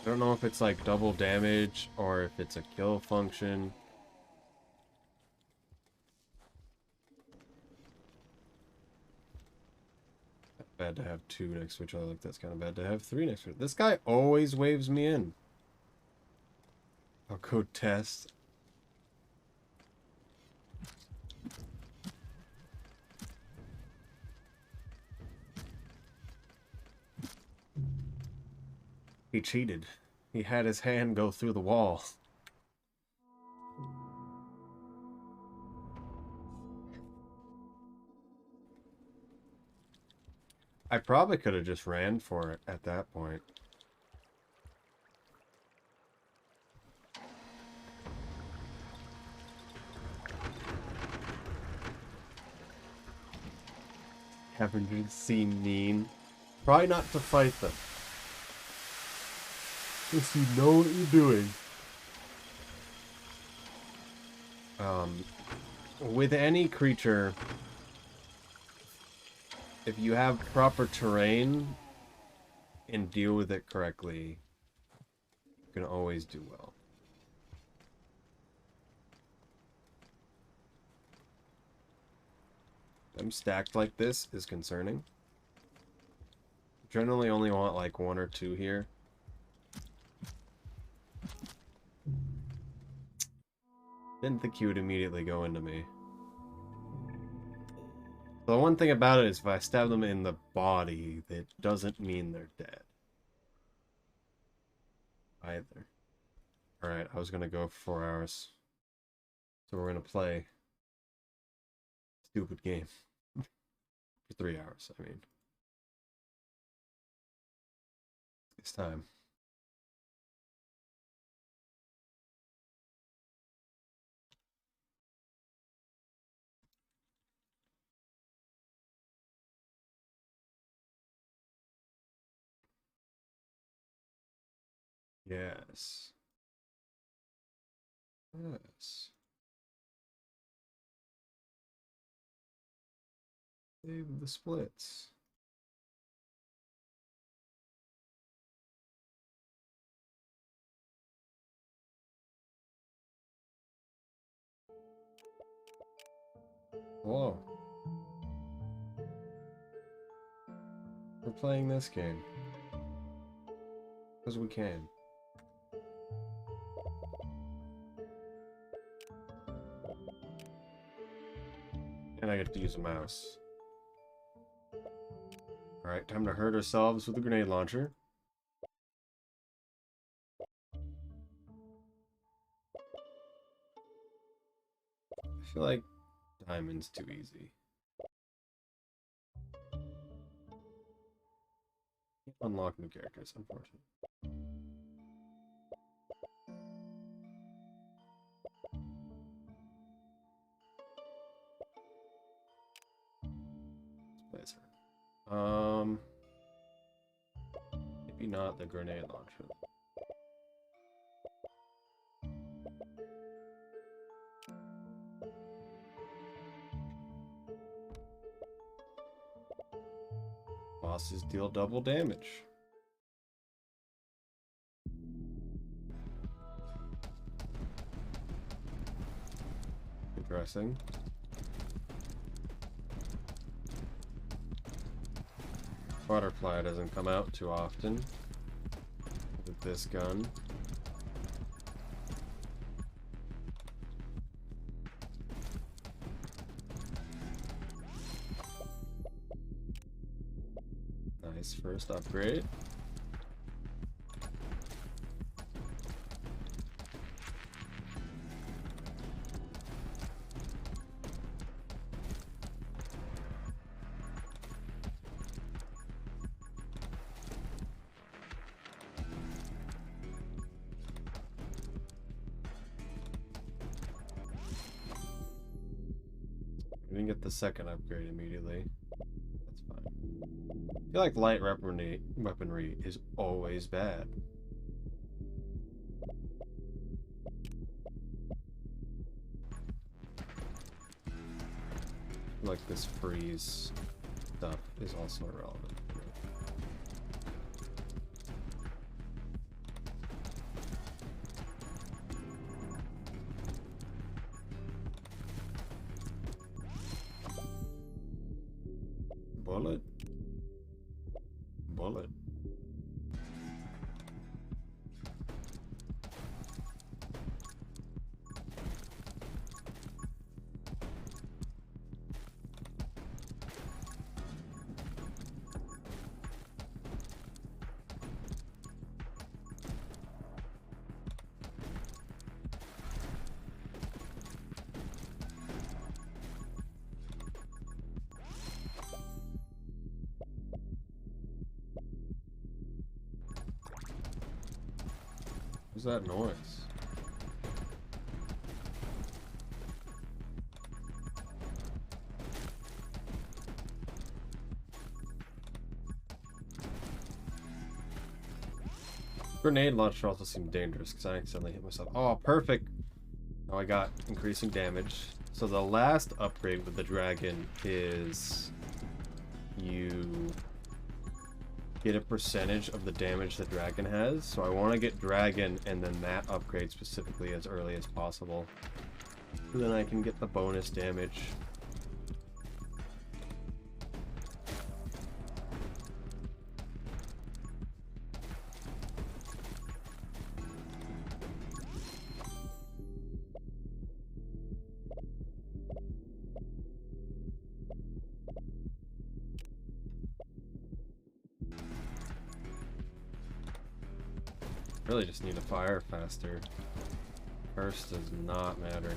I don't know if it's like double damage or if it's a kill function. Bad to have 2 next to each other. Like, that's kind of bad to have 3 next to it. This guy always waves me in. I'll go test. He cheated. He had his hand go through the wall. I probably could have just ran for it at that point. Scavengers seem mean. Try not to fight them. If you know what you're doing. With any creature, if you have proper terrain and deal with it correctly, you can always do well. Them stacked like this is concerning. Generally only want like 1 or 2 here. Didn't think you would immediately go into me. The one thing about it is if I stab them in the body, that doesn't mean they're dead. Either. Alright, I was gonna go for 4 hours. So we're gonna play stupid game. For 3 hours, I mean. It's time. Yes. Yes. Save the splits. Hello. We're playing this game. Because we can. And I get to use a mouse. Alright, time to hurt ourselves with a grenade launcher. I feel like diamond's too easy. Unlock new characters, unfortunately. Let's play her. Maybe not the grenade launcher. Bosses deal double damage. Interesting. Butterfly doesn't come out too often with this gun. Nice first upgrade. We didn't get the second upgrade immediately. That's fine. I feel like light weaponry is always bad. Like this freeze stuff is also irrelevant. Bullet. Bullet. What's that noise? Grenade launcher also seemed dangerous because I accidentally hit myself. Oh, perfect! Now I got increasing damage. So the last upgrade with the dragon is you get a percentage of the damage the dragon has. So I want to get dragon and then that upgrade specifically as early as possible. So then I can get the bonus damage. Really just need to fire faster. First does not matter.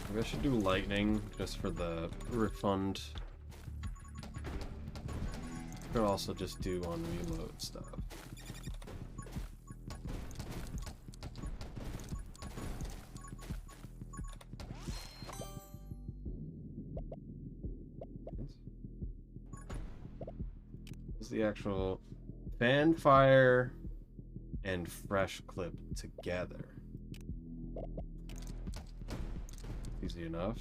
Maybe I should do lightning just for the refund. Could also just do on reload stuff. The actual fan fire and fresh clip together. Easy enough.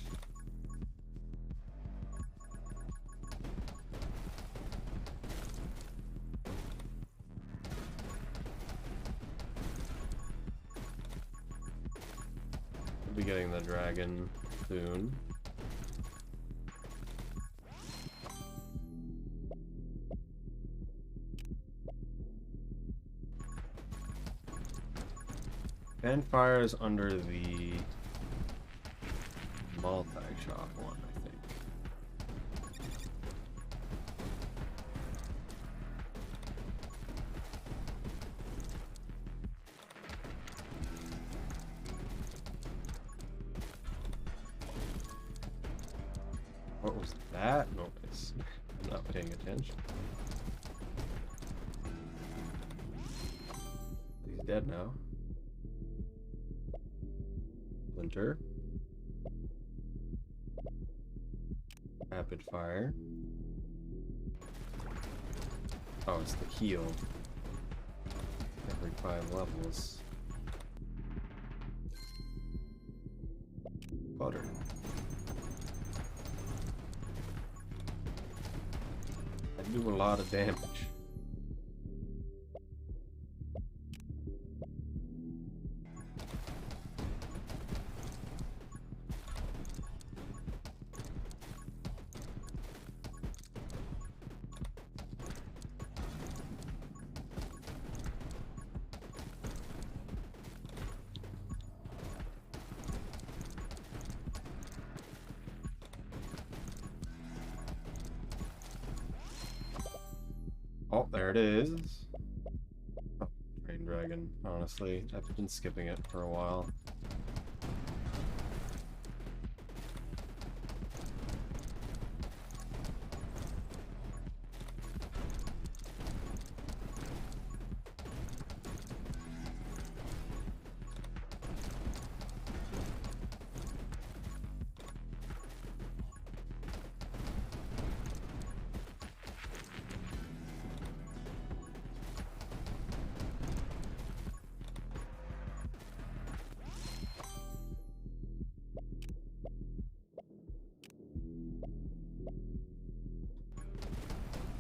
We'll be getting the dragon soon. Fanfire is under the multi-shot one, I think. What was that noise? I'm not paying attention. He's dead now. Splinter. Rapid fire. Oh, it's the heal. Every 5 levels. Butter. I do a lot of damage. Oh, there it is. Oh, Train Dragon, honestly. I've been skipping it for a while.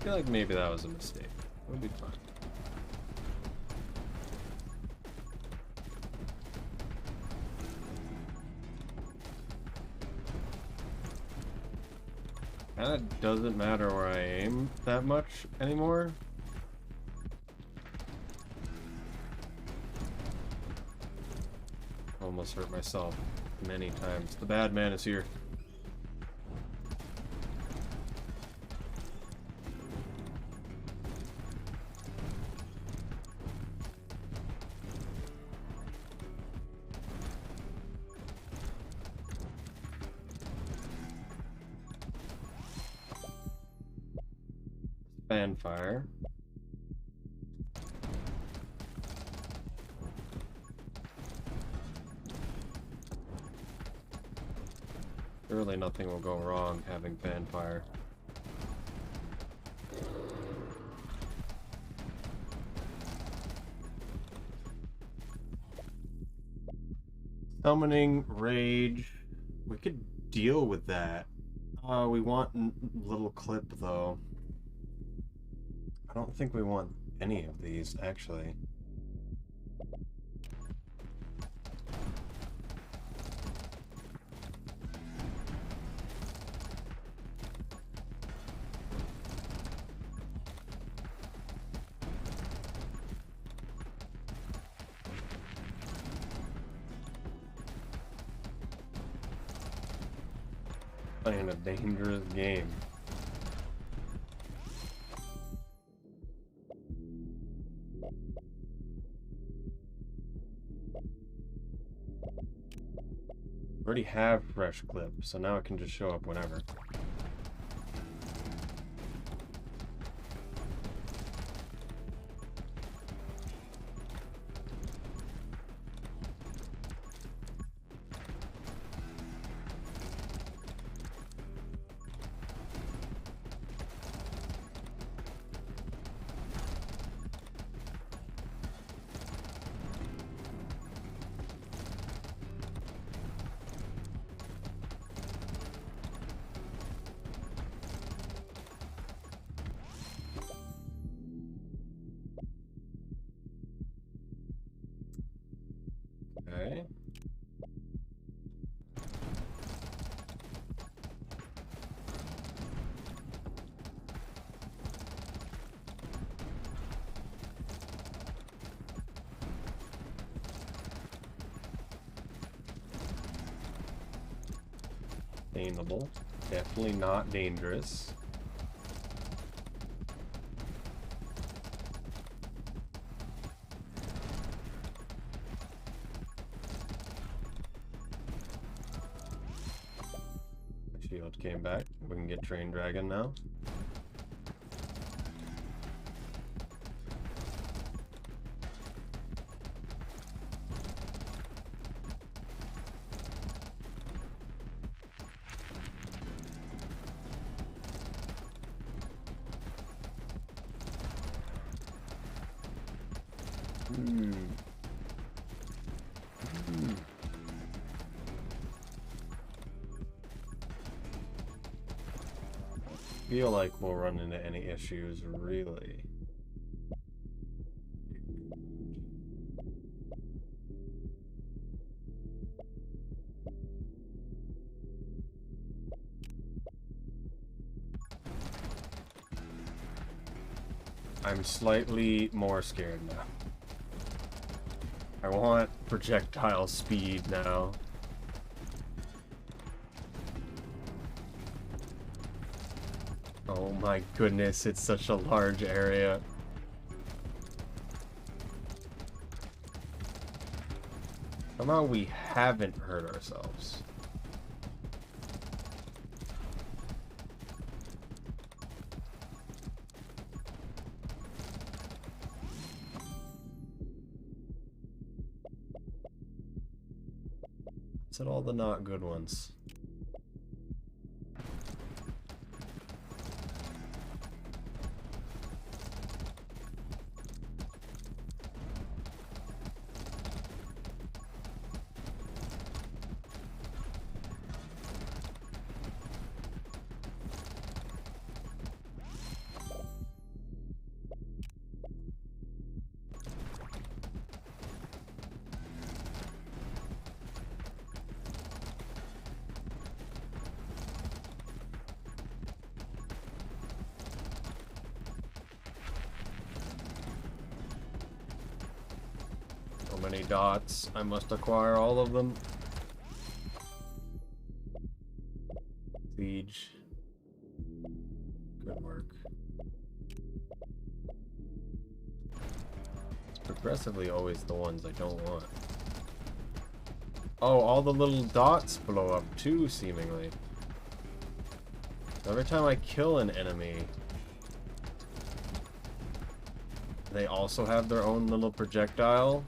I feel like maybe that was a mistake. It'll be fine. Kinda doesn't matter where I aim that much anymore. Almost hurt myself many times. The bad man is here. Fanfire. Surely nothing will go wrong having Fanfire. Summoning Rage. We could deal with that. We want little clip though. I don't think we want any of these, actually. Playing a dangerous game. Already have fresh clip, so now it can just show up whenever. Okay. Sustainable. Definitely not dangerous. Shield came back. We can get Train Dragon now. Feel like we'll run into any issues, really. I'm slightly more scared now. I want projectile speed now. Oh my goodness, it's such a large area. Somehow we haven't hurt ourselves. It's at all the not good ones. many dots. I must acquire all of them. Siege. Good work. It's progressively always the ones I don't want. Oh, all the little dots blow up too, seemingly. Every time I kill an enemy, they also have their own little projectile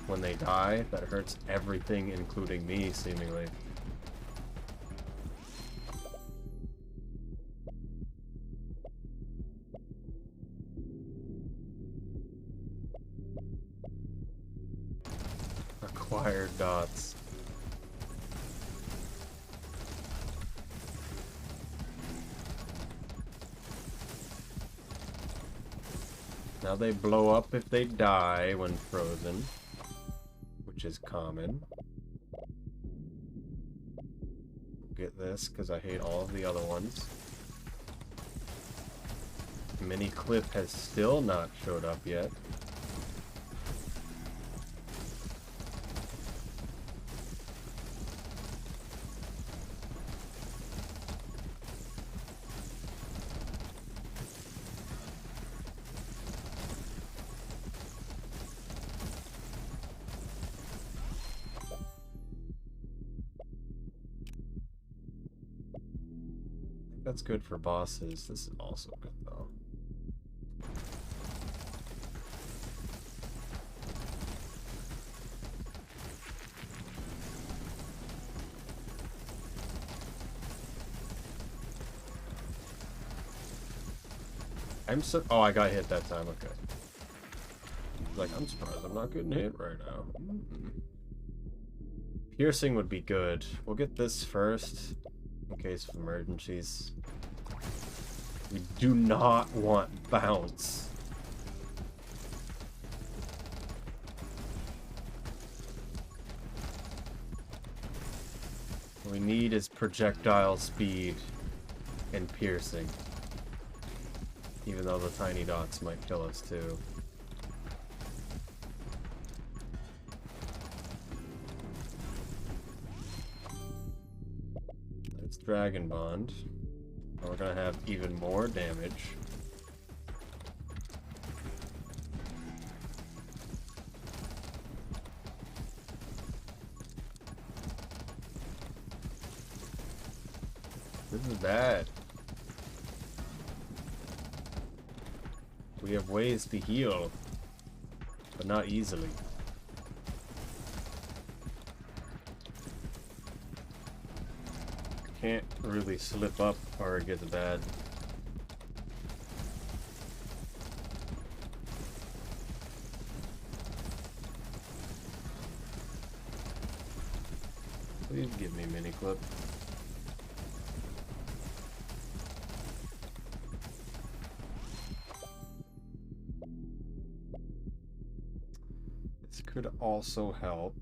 when they die that hurts everything, including me, seemingly. Acquired dots. Now they blow up if they die when frozen, which is common. Get this, because I hate all of the other ones. Mini Clip has still not showed up yet. That's good for bosses. This is also good, though. Oh, I got hit that time. Okay. Like, I'm surprised I'm not getting hit right now. Piercing would be good. We'll get this first, in case of emergencies. We do not want bounce. What we need is projectile speed and piercing. Even though the tiny dots might kill us too. It's Dragon Bond. Now we're gonna have even more damage. This is bad. We have ways to heal, but not easily. Can't really slip up or it gets bad. Please give me mini clip. This could also help.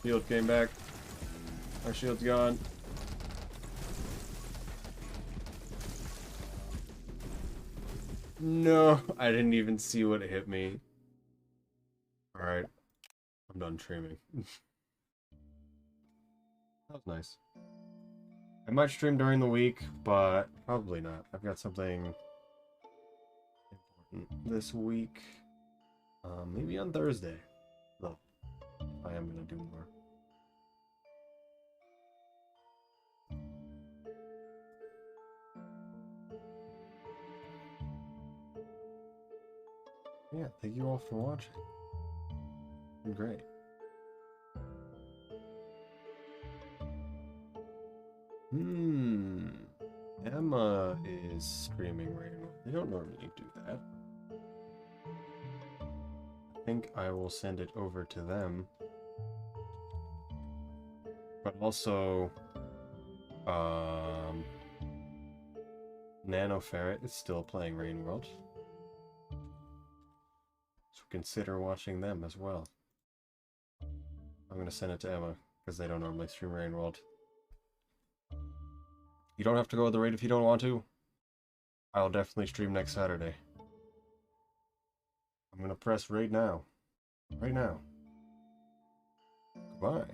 Shield came back. Our shield's gone. No, I didn't even see what hit me. Alright. I'm done streaming. That was nice. I might stream during the week, but probably not. I've got something important this week. Maybe on Thursday. Though, I am gonna do more. Yeah, thank you all for watching. Great. Emma is streaming right now. They don't normally do that. I think I will send it over to them. But also, Nano Ferret is still playing Rain World. So consider watching them as well. I'm gonna send it to Emma, because they don't normally stream Rain World. You don't have to go with the raid if you don't want to. I'll definitely stream next Saturday. I'm gonna press raid now. Right now. Goodbye.